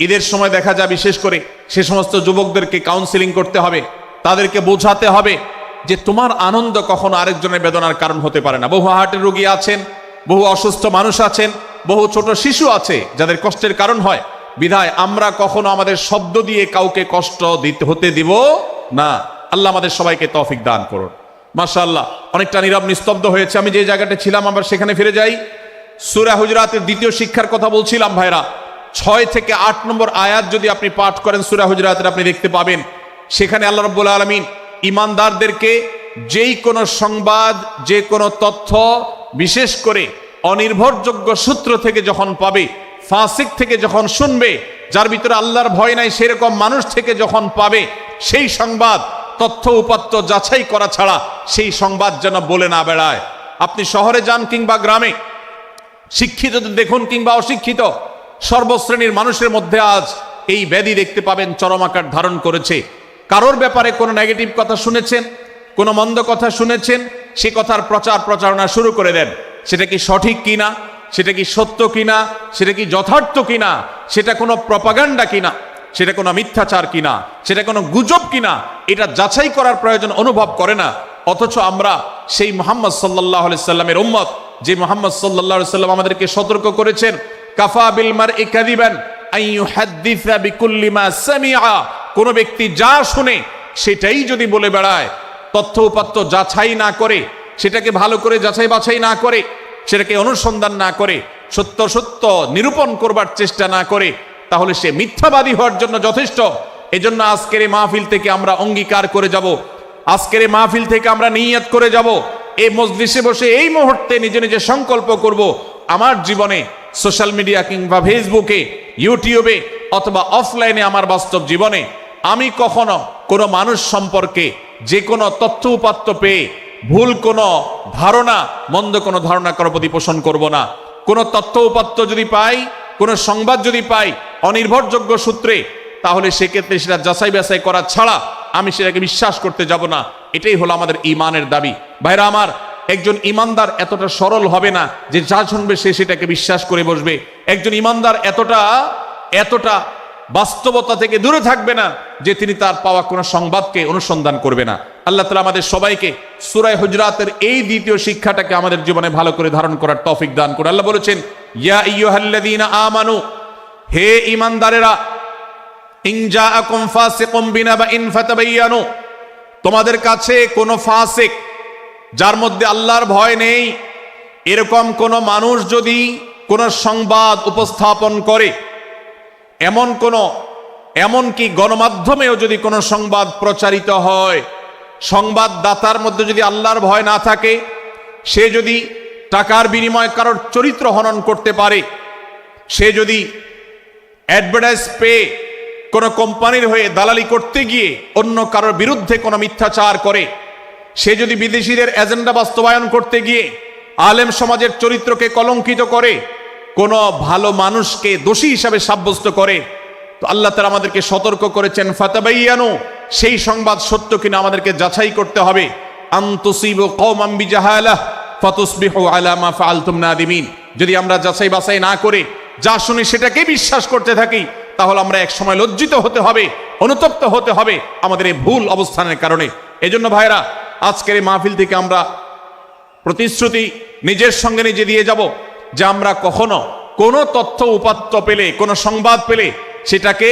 ঈদের সময় দেখা যায় বিশেষ করে সে সমস্ত যুবকদেরকে কাউন্সিলিং করতে হবে, তাদেরকে বোঝাতে হবে যে তোমার আনন্দ কখনো আরেকজনের বেদনার কারণ হতে পারে না। বহু হার্টের রোগী আছেন, বহু অসুস্থ মানুষ আছেন, বহু ছোট শিশু আছে যাদের কষ্টের কারণ হয়। বিধায় আমরা কখনো আমাদের শব্দ দিয়ে কাউকে কষ্ট হতে দিব না। আল্লাহ আমাদের সবাইকে তৌফিক দান করুন। মাশাআল্লাহ, অনেকটা নীরব নিস্তব্ধ হয়েছে। আমি যে জায়গাটা ছিলাম আবার সেখানে ফিরে যাই। সূরা হুজুরাতের দ্বিতীয় শিক্ষার কথা বলছিলাম ভাইরা। 6 থেকে 8 নম্বর আয়াত যদি আপনি পাঠ করেন সূরা হুজুরাতের, আপনি দেখতে পাবেন সেখানে আল্লাহ রাব্বুল আলামিন ঈমানদারদেরকে যেই কোনো সংবাদ, যে কোনো তথ্য, বিশেষ করে অনির্ভরযোগ্য সূত্র থেকে যখন পাবে, ফাসিক থেকে যখন শুনবে, যার ভিতরে আল্লাহর ভয় নাই সেরকম মানুষ থেকে যখন পাবে, সেই সংবাদ তথ্য উপাত্ত যাচাই করা ছাড়া সেই সংবাদ যেন বলে না বেড়ায়। আপনি শহরে যান কিংবা গ্রামে, শিক্ষিত দেখুন কিংবা অশিক্ষিত, সর্বশ্রেণীর মানুষের মধ্যে আজ এই ব্যাধি দেখতে পাবেন চরম আকার ধারণ করেছে। কারোর ব্যাপারে কোনো নেগেটিভ কথা শুনেছেন, কোনো মন্দ কথা শুনেছেন, সে কথার প্রচার প্রচারণা শুরু করে দেন। সেটা কি সঠিক কিনা, সেটা কি সত্য কিনা, সেটা কি যথার্থ কিনা, সেটা কোনো প্রপাগান্ডা কিনা, সেটা কোনো মিথ্যাচার কিনা, সেটা কোনো গুজব কিনা, এটা যাচাই করার প্রয়োজন অনুভব করে না। অথচ আমরা সেই মুহাম্মদ সাল্লাল্লাহু আলাইহি সাল্লামের উম্মত, যে মুহাম্মদ সাল্লাল্লাহু আলাইহি সাল্লাম আমাদেরকে সতর্ক করেছেন, কাফা বিল মারই কাযিবান আন ইউহাদ্দিসা বিকুল্লি মা সামিআ, কোন ব্যক্তি যা শুনে সেটাই যদি বলে বেড়ায়, তথ্য উপাত্ত যাচাই না করে, সেটাকে ভালো করে যাচাই বাছাই না করে, সেটাকে অনুসন্ধান না করে, সত্য সত্য নিরূপণ করবার চেষ্টা না করে, তাহলে সে মিথ্যাবাদী হওয়ার জন্য যথেষ্ট। এজন্য আজকের এই মাহফিল থেকে আমরা অঙ্গীকার করে যাব, আজকের এই মাহফিল থেকে আমরা নিয়ত করে যাব, এই মজলিসে বসে এই মুহূর্তে নিজে নিজে সংকল্প করব, আমার জীবনে সোশ্যাল মিডিয়া কিংবা ফেসবুকে, ইউটিউবে অথবা অফলাইনে আমার বাস্তব জীবনে আমি কখনো কোনো মানুষ সম্পর্কে যে কোনো তথ্য উপাত্ত পেয়ে ভুল কোনো ধারণা, মন্দ কোনো ধারণা কারোর প্রতি পোষণ করব না। কোনো তথ্য উপাত্ত যদি পাই, কোনো সংবাদ যদি পাই অনির্ভরযোগ্য সূত্রে, তাহলে সেক্ষেত্রে সেটা যাচাই বাছাই করা ছাড়া আমি সেটাকে বিশ্বাস করতে যাব না। এটাই হলো আমাদের ঈমানের দাবি। ভাইরা আমার, একজন ঈমানদার এতটা সরল হবে না যে যা শুনবে সে সেটাকে বিশ্বাস করে বসবে। একজন ঈমানদার এতটা বাস্তবতা থেকে দূরে থাকবে না যে তিনি তার পাওয়া কোনো সংবাদকে অনুসন্ধান করবে না। আল্লাহ তাআলা আমাদের সবাইকে সূরা হুজরাতের এই দ্বিতীয় শিক্ষাটাকে আমাদের জীবনে ভালো করে ধারণ করার তৌফিক দান করুন। আল্লাহ বলেছেন, ইয়া আইয়ুহাল্লাযীনা আমানু, হে ঈমানদারেরা, ইন জাআকুম ফাসিকুম বিনাবাইন ফাতাবায়ানু, তোমাদের কাছে কোনো ফাসিক, যার মধ্যে আল্লাহর ভয় নেই, এরকম কোন মানুষ যদি কোন সংবাদ উপস্থাপন করে, এমনকি গণমাধ্যমেও যদি কোনো সংবাদ প্রচারিত হয়, সংবাদদাতার মধ্যে যদি আল্লাহর ভয় না থাকে, সে যদি টাকার বিনিময়ে কারোর চরিত্র হনন করতে পারে, সে যদি অ্যাডভার্টাইজ পেয়ে কোনো কোম্পানির হয়ে দালালি করতে গিয়ে অন্য কারোর বিরুদ্ধে কোনো মিথ্যাচার করে, সে যদি বিদেশিদের এজেন্ডা বাস্তবায়ন করতে গিয়ে আলেম সমাজের চরিত্রকে কলঙ্কিত করে, কোনো ভালো মানুষকে দোষী হিসাবে সাব্যস্ত করে, তো আল্লাহ তাআলা আমাদেরকে সতর্ক করেছেন, ফাতাবায়ানু, সেই সংবাদ সত্য কিনা আমাদেরকে যাচাই করতে হবে। আন তুসিবু কওমান বিজাহালাহ ফাতুসবিহু আলা মা ফাআলতুম নাদিমিন, যদি আমরা যাচাই বাছাই না করে যা শুনি সেটাকে বিশ্বাস করতে থাকি, তাহলে আমরা এক সময় লজ্জিত হতে হবে, অনুতপ্ত হতে হবে আমাদের এই ভুল অবস্থানের কারণে। এজন্য ভাইরা, আজকের এই মাহফিল থেকে আমরা প্রতিশ্রুতি নিজের সঙ্গে নিজে দিয়ে যাব যে আমরা কখনো কোনো তথ্য উপাত্ত পেলে, কোনো সংবাদ পেলে, সেটাকে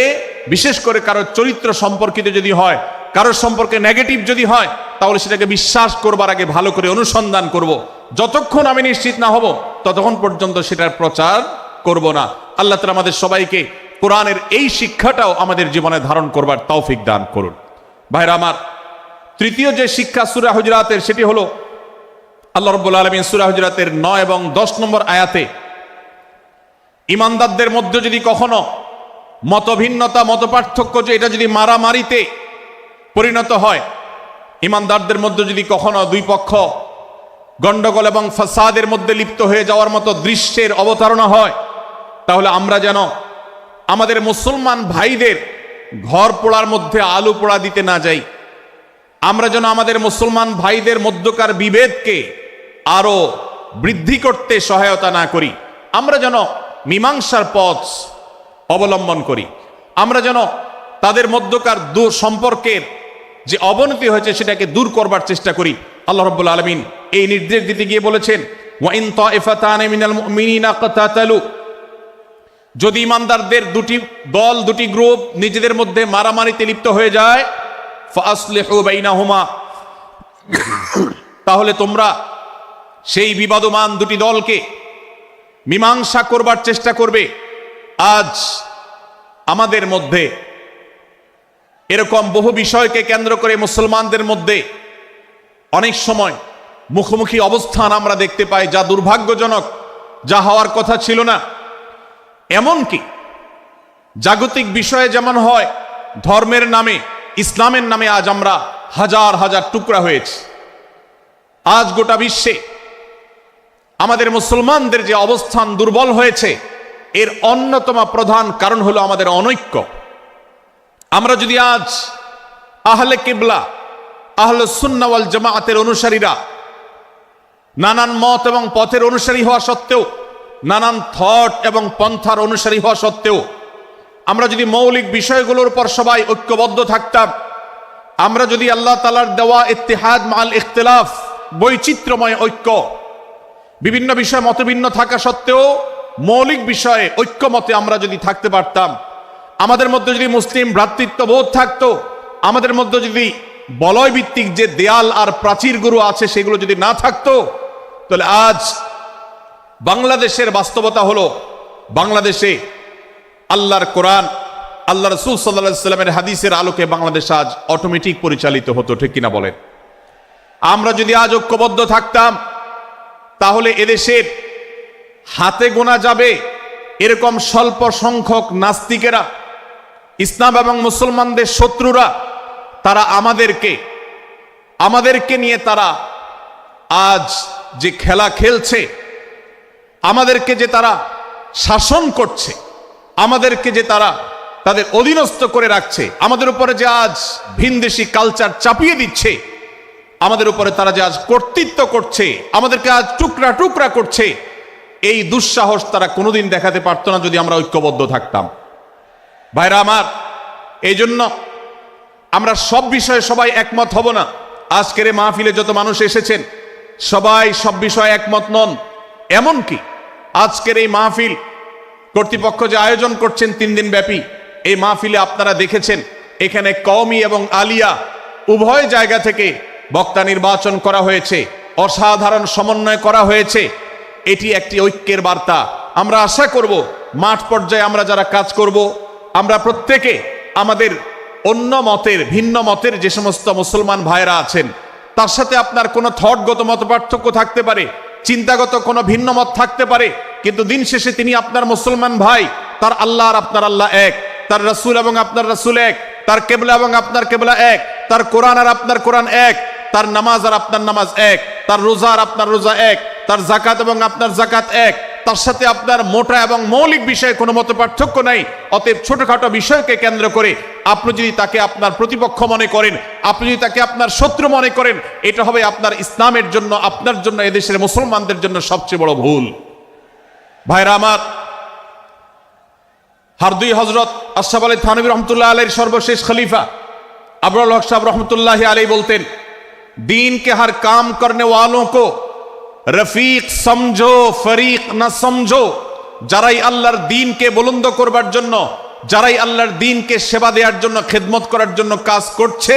বিশেষ করে কারোর চরিত্র সম্পর্কিত যদি হয়, কারোর সম্পর্কে নেগেটিভ যদি হয়, তাহলে সেটাকে বিশ্বাস করবার আগে ভালো করে অনুসন্ধান করব। যতক্ষণ আমি নিশ্চিত না হব ততক্ষণ পর্যন্ত সেটার প্রচার করব না। আল্লাহ তাআলা আমাদের সবাইকে কোরআনের এই শিক্ষাটাও আমাদের জীবনে ধারণ করবার তৌফিক দান করুন। ভাইরা আমার, তৃতীয় যে শিক্ষা সূরা হুজরাতের, সেটি হলো আল্লাহ রাব্বুল আলামিন সূরা হুজরাতের 9 এবং 10 নম্বর আয়াতে ঈমানদারদের মধ্যে যদি কখনো মতভিন্নতা, মতপার্থক্য, যে এটা যদি মারামারিতে পরিণত হয়, ঈমানদারদের মধ্যে যদি কখনো দুই পক্ষ গন্ডগোল এবং ফাসাদের মধ্যে লিপ্ত হয়ে যাওয়ার মতো দৃশ্যের অবতারণা হয়, তাহলে আমরা যেন আমাদের মুসলমান ভাইদের ঘর পোড়ার মধ্যে আলু পোড়া দিতে না যাই। আমরা যেন আমাদের মুসলমান ভাইদের মধ্যকার বিভেদকে আরো বৃদ্ধি করতে সহায়তা না করি। আমরা যেন মীমাংসার পথ অবলম্বন করি। আমরা যেন তাদের মধ্যকার সম্পর্কের যে অবনতি হয়েছে সেটাকে দূর করবার চেষ্টা করি। আল্লাহ রাব্বুল আলামিন এই নির্দেশ দিতে গিয়ে বলেছেন, ওয়া ইন তাইফাতানি মিনাল মুমিনিনা কাতাতালু, যদি ঈমানদারদের দুটি দল, দুটি গ্রুপ নিজেদের মধ্যে মারামারিতে লিপ্ত হয়ে যায়, ফাসলিহু বাইনাহুমা, তাহলে তোমরা সেই বিবাদমান দুটি দলকে মীমাংসা করবার চেষ্টা করবে। আজ আমাদের মধ্যে এরকম বহু বিষয়কে কেন্দ্র করে মুসলমানদের মধ্যে অনেক সময় মুখোমুখি অবস্থান আমরা দেখতে পাই, যা দুর্ভাগ্যজনক, যা হওয়ার কথা ছিল না। এমনকি জাগতিক বিষয়ে যেমন হয়, ধর্মের নামে, ইসলামের নামে আজ আমরা হাজার হাজার টুকরা হয়েছি। আজ গোটা বিশ্বে আমাদের মুসলমানদের যে অবস্থান দুর্বল হয়েছে, এর অন্যতম প্রধান কারণ হলো আমাদের অনৈক্য। আমরা যদি আজ আহলে কিবলা, আহলে সুন্নাহ ওয়াল জামাআতের অনুসারীরা নানান মত এবং পথের অনুসারী হওয়া সত্ত্বেও, নানান থট এবং পন্থার অনুসারী হওয়া সত্ত্বেও আমরা যদি মৌলিক বিষয়গুলোর উপর সবাই ঐক্যবদ্ধ থাকতাম, আমরা যদি আল্লাহ তাআলার দেওয়া ইত্তিহাদ মাল ইখতিলাফ, বৈচিত্র্যময় ঐক্য, বিভিন্ন বিষয়ে মতভিন্ন থাকা সত্ত্বেও মৌলিক বিষয়ে ঐক্যমতে আমরা যদি থাকতে পারতাম, আমাদের মধ্যে যদি মুসলিম ভ্রাতৃত্ববোধ থাকতো, আমাদের মধ্যে যদি বলয় ভিত্তিক যে দেয়াল আর প্রাচীরগুলো আছে সেগুলো যদি না থাকতো, তাহলে আজ বাংলাদেশের বাস্তবতা হলো, বাংলাদেশে আল্লাহর কোরআন, আল্লাহ রাসূল সাল্লাল্লাহু আলাইহি ওয়াসাল্লামের হাদিসের আলোকে বাংলাদেশ আজ অটোমেটিক পরিচালিত হতো, ঠিক কিনা বলেন? আমরা যদি আজ ঐক্যবদ্ধ থাকতাম, তাহলে এদেশের হাতে গোনা যাবে এরকম স্বল্প সংখ্যক নাস্তিকেরা, ইসলাম এবং মুসলমানদের শত্রুরা, তারা আমাদেরকে নিয়ে তারা আজ যে খেলা খেলছে, আমাদেরকে যে তারা শাসন করছে, আমাদেরকে যে তারা তাদের অধীনস্থ করে রাখছে, আমাদের উপরে যে আজ ভিনদেশি কালচার চাপিয়ে দিচ্ছে, আমাদের উপরে তারা যে আজ কর্তৃত্ব করছে, আমাদেরকে আজ টুকরা টুকরা করছে, এই দুঃসাহস তারা কোনোদিন দেখাতে পারতো না যদি আমরা ঐক্যবদ্ধ থাকতাম। ভাইরা আমার, এই জন্য আমরা সব বিষয়ে সবাই একমত হব না। আজকের এই মাহফিলে যত মানুষ এসেছেন সবাই সব বিষয়ে একমত নন। এমনকি আজকের এই মাহফিল কর্তৃপক্ষ যে আয়োজন করছেন 3 দিন ব্যাপী, এই মাহফিলে আপনারা দেখেছেন এখানে কওমি এবং আলিয়া উভয় জায়গা থেকে বক্তা নির্বাচন করা হয়েছে, অসাধারণ সমন্বয় করা হয়েছে। এটি একটি ঐক্যের বার্তা। আমরা আশা করব মাঠ পর্যায়ে আমরা যারা কাজ করব, আমরা প্রত্যেকে আমাদের অন্য মতের, ভিন্ন মতের যে সমস্ত মুসলমান ভাইরা আছেন, তার সাথে আপনার কোনো থটগত মত পার্থক্য থাকতে পারে, চিন্তাগত কোনো ভিন্ন মত থাকতে পারে, কিন্তু দিন শেষে তিনি আপনার মুসলমান ভাই। তার আল্লাহ আর আপনার আল্লাহ এক, তার রাসূল এবং আপনার রাসূল এক, তার কিবলা এবং আপনার কিবলা এক, তার কোরআন আর আপনার কোরআন এক, তার নামাজ আর আপনার নামাজ এক, তার রোজা আর আপনার রোজা এক, তার যাকাত এবং আপনার যাকাত এক, তার সাথে আপনার মোটা এবং মৌলিক বিষয়ে কোনো মত পার্থক্য নাই। অতএব ছোটখাটো বিষয়কে কেন্দ্র করে আপনি যদি তাকে আপনার প্রতিপক্ষ মনে করেন, আপনি যদি তাকে আপনার শত্রু মনে করেন, এটা হবে আপনার ইসলামের জন্য, আপনার জন্য, এদেশের মুসলমানদের জন্য সবচেয়ে বড় ভুল। ভাইরা আমার, হারদুই হযরত আশরাফ আলী থানভী রহমতুল্লাহ আলাইহির সর্বশেষ খলিফা আবরাল হক সাহেব রহমতুল্লাহ আলাইহি বলতেন, दीन के हर काम करने वालों को रफीक समझो, फरीक ना समझो। যারাই আল্লাহর দ্বীনকে বুলন্দ করবার জন্য, যারাই আল্লাহর দ্বীনকে সেবা দেওয়ার জন্য, খেদমত করার জন্য কাজ করছে,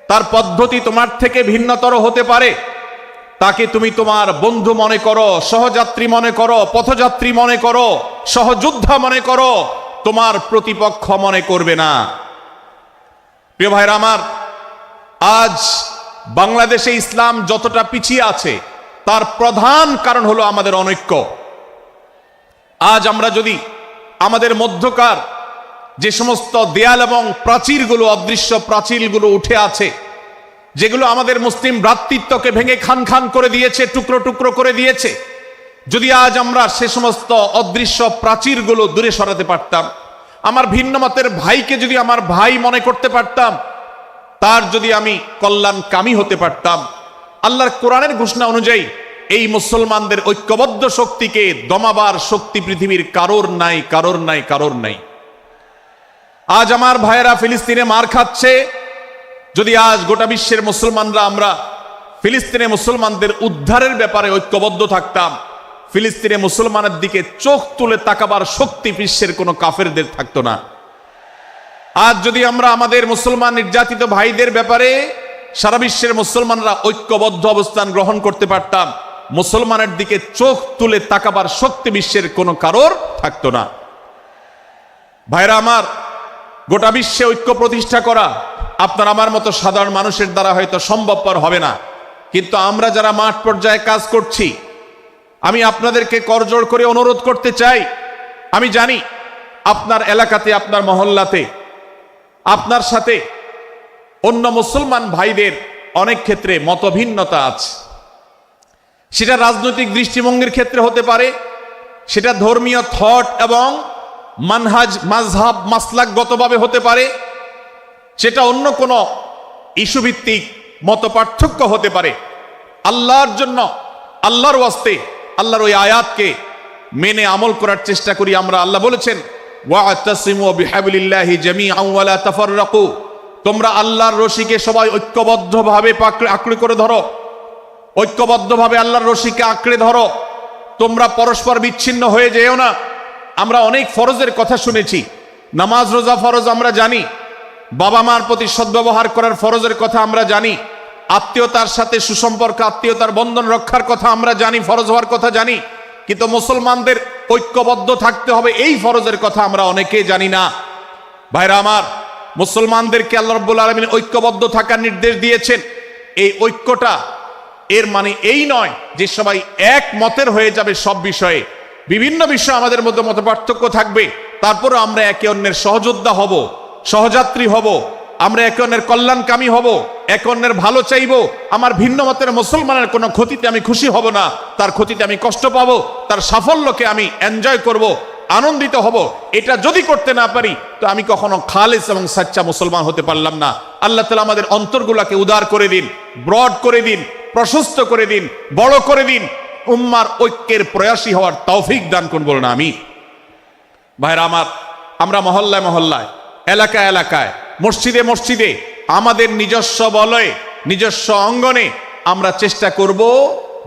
তার পদ্ধতি তোমার থেকে ভিন্নতর হতে পারে। তাকে তুমি তোমার বন্ধু মনে করো, সহযাত্রী মনে করো, পথযাত্রী মনে করো, সহযোদ্ধা মনে করো, তোমার প্রতিপক্ষ মনে করবে না। প্রিয় ভাইরা আমার, আজ বাংলাদেশে ইসলাম যতটা পিছিয়ে আছে তার প্রধান কারণ হলো আমাদের অনৈক্য। আজ আমরা যদি আমাদের মধ্যকার যে সমস্ত দেয়াল এবং প্রাচীরগুলো, অদৃশ্য প্রাচীরগুলো উঠে আছে, যেগুলো আমাদের মুসলিম ভ্রাতৃত্বকে ভেঙে খান খান করে দিয়েছে, টুকরো টুকরো করে দিয়েছে, যদি আজ আমরা সে সমস্ত অদৃশ্য প্রাচীরগুলো দূরে সরাতে পারতাম, আমার ভিন্ন মতের ভাইকে যদি আমার ভাই মনে করতে পারতাম, তার যদি আমি কল্যাণকামী হতে পারতাম, আল্লাহর কোরআনের ঘোষণা অনুযায়ী এই মুসলমানদের ঐক্যবদ্ধ শক্তিকে দমাবার শক্তি পৃথিবীর কারোর নাই, কারোর নাই, কারোর নাই। আজ আমার ভাইয়েরা ফিলিস্তিনে মার খাচ্ছে, যদি আজ গোটা বিশ্বের মুসলমানরা আমরা ফিলিস্তিনে মুসলমানদের উদ্ধারের ব্যাপারে ঐক্যবদ্ধ থাকতাম, ফিলিস্তিনে মুসলমানের দিকে চোখ তুলে তাকাবার শক্তি বিশ্বের কোনো কাফেরদের থাকতো না। আজ যদি আমরা আমাদের মুসলমান নির্যাতিত ভাইদের ব্যাপারে সারা বিশ্বের মুসলমানরা ঐক্যবদ্ধ অবস্থান গ্রহণ করতে পারতাম, মুসলমানের দিকে চোখ তুলে তাকাবার শক্তি বিশ্বের কোনো কারোর থাকতো না। ভাইরা আমার, গোটা বিশ্বে ঐক্য প্রতিষ্ঠা করা আপনার আমার মতো সাধারণ মানুষের দ্বারা হয়তো সম্ভবপর হবে না, কিন্তু আমরা যারা মাঠ পর্যায়ে কাজ করছি, আমি আপনাদেরকে করজোড় করে অনুরোধ করতে চাই। আমি জানি আপনার এলাকাতে, আপনার মহল্লাতে আপনার সাথে অন্য মুসলমান ভাইদের অনেক ক্ষেত্রে মতভিন্নতা আছে। সেটা রাজনৈতিক দৃষ্টিভঙ্গির ক্ষেত্রে হতে পারে, সেটা ধর্মীয় থট এবং মানহাজ মাযহাব মাসলাকগতভাবে হতে পারে, সেটা অন্য কোনো ইস্যু ভিত্তিক মত পার্থক্য হতে পারে। আল্লাহর জন্য, আল্লাহর ওয়াস্তে, আল্লাহর ওই আয়াতকে মেনে আমল করার চেষ্টা করি আমরা। আল্লাহ বলেছেন, ওয়া'তাসিমু বিহাবলিল্লাহি জামিআন ওয়া লা তাফাররাকু, তোমরা আল্লাহর রশিকে সবাই ঐক্যবদ্ধভাবে আঁকড়ে করে ধরো, ঐক্যবদ্ধভাবে আল্লাহর রশিকে আঁকড়ে ধরো, তোমরা পরস্পর বিচ্ছিন্ন হয়ে যেও না। আমরা অনেক ফরজের কথা শুনেছি, নামাজ রোজা ফরজ আমরা জানি, বাবা মার প্রতি সদ্ব্যবহার করার ফরজের কথা আমরা জানি, আত্মীয়তার সাথে সুসম্পর্ক, আত্মীয়তার বন্ধন রক্ষার কথা আমরা জানি, ফরজ হওয়ার কথা জানি, কিন্তু মুসলমানদের ঐক্যবদ্ধ থাকতে হবে এই ফরজের কথা আমরা অনেকেই জানি না। ভাইরা আমার, মুসলমানদেরকে আল্লাহ রাব্বুল আলামিন ঐক্যবদ্ধ থাকার নির্দেশ দিয়েছেন। এই ঐক্যটা এর মানে এই নয় যে সবাই এক মতের হয়ে যাবে সব বিষয়ে। বিভিন্ন বিষয়ে আমাদের মধ্যে মত পার্থক্য থাকবে, তারপরে আমরা একে অন্যের সহযোদ্ধা হব, সহযাত্রী হব, আমরা একে অন্যের কল্যাণকামী হব, একে অন্যের ভালো চাইব। আমার ভিন্ন মতের মুসলমানের কোনো ক্ষতিতে আমি খুশি হব না, তার ক্ষতিতে আমি কষ্ট পাবো, তার সাফল্যকে আমি এনজয় করব, আনন্দিত হব। এটা যদি করতে না পারি তো আমি কখনো খালেস এবং সাচ্চা মুসলমান হতে পারলাম না। আল্লাহ তাআলা আমাদের অন্তরগুলোকে উদার করে দিন, ব্রড করে দিন, প্রশস্ত করে দিন, বড় করে দিন, উম্মার ঐক্যের প্রয়াসী হওয়ার তৌফিক দান করুন, বলুন আমিন। ভাইরা আমার, আমরা মহল্লায় মহল্লায়, এলাকায় এলাকায়, মসজিদে মসজিদে, আমাদের নিজস্ব বলয়ে, নিজস্ব অঙ্গনে আমরা চেষ্টা করব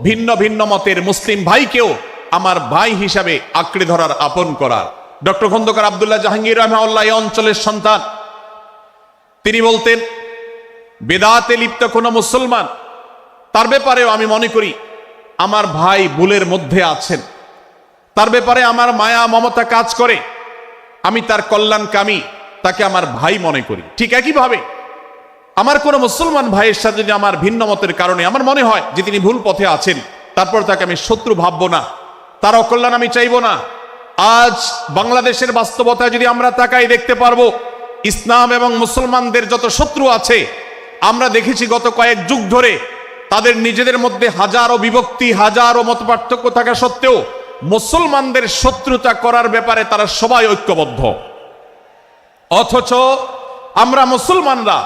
ভিন্ন ভিন্ন মতের মুসলিম ভাইকেও আমার ভাই হিসাবে আঁকড়ে ধরার, আপন করার। ডক্টর খন্দকার আব্দুল্লাহ জাহাঙ্গীর রাহিমাহুল্লাহ এই অঞ্চলের সন্তান। তিনি বলতেন, বেদাতে লিপ্ত কোনো মুসলমান, তার ব্যাপারেও আমি মনে করি আমার ভাই ভুলের মধ্যে আছেন, তার ব্যাপারে আমার মায়া মমতা কাজ করে, আমি তার কল্যাণকামী, তাকে আমার ভাই মনে করি। ঠিক একইভাবে আমার কোনো মুসলমান ভাইয়ের সাথে যদি আমার ভিন্ন মতের কারণে আমার মনে হয় যে তিনি ভুল পথে আছেন, তারপর তাকে আমি শত্রু ভাববো না, তার অকল্যাণ আমি চাইবো না। আজ বাংলাদেশের বাস্তবতা যদি আমরা তাকাই, দেখতে পারবো ইসলাম এবং মুসলমানদের যত শত্রু আছে, আমরা দেখেছি গত কয়েক যুগ ধরে তাদের নিজেদের মধ্যে হাজারো বিভক্তি, হাজারো মত পার্থক্য থাকা সত্ত্বেও মুসলমানদের শত্রুতা করার ব্যাপারে তারা সবাই ঐক্যবদ্ধ। অথচ আমরা মুসলমানরা,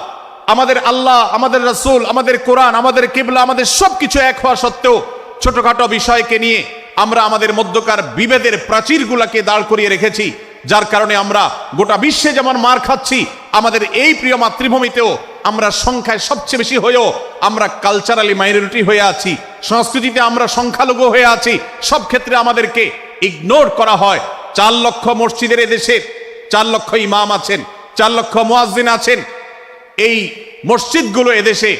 আমাদের আল্লাহ, আমাদের রাসূল, আমাদের কোরআন, আমাদের কিবলা, আমাদের সবকিছু এক হওয়া সত্ত্বেও ছোটখাটো বিষয়কে নিয়ে আমরা আমাদের মধ্যকার বিভেদের প্রাচীরগুলোকে দাঁড় করিয়ে রেখেছি, যার কারণে আমরা গোটা বিশ্বে যেমন মার খাচ্ছি, আমাদের এই প্রিয় মাতৃভূমিতেও আমরা সংখ্যায় সবচেয়ে বেশি হয়েও আমরা কালচারালি মাইনরিটি হয়ে আছি, সংস্কৃতিতে আমরা সংখ্যালঘু হয়ে আছি। সব ক্ষেত্রে আমাদেরকে ইগনোর করা হয়। 4 লক্ষ মসজিদের এদেশে 4 লক্ষ ইমাম আছেন, 4 লক্ষ মুয়াজ্জিন আছেন। এই মসজিদগুলো এদেশে,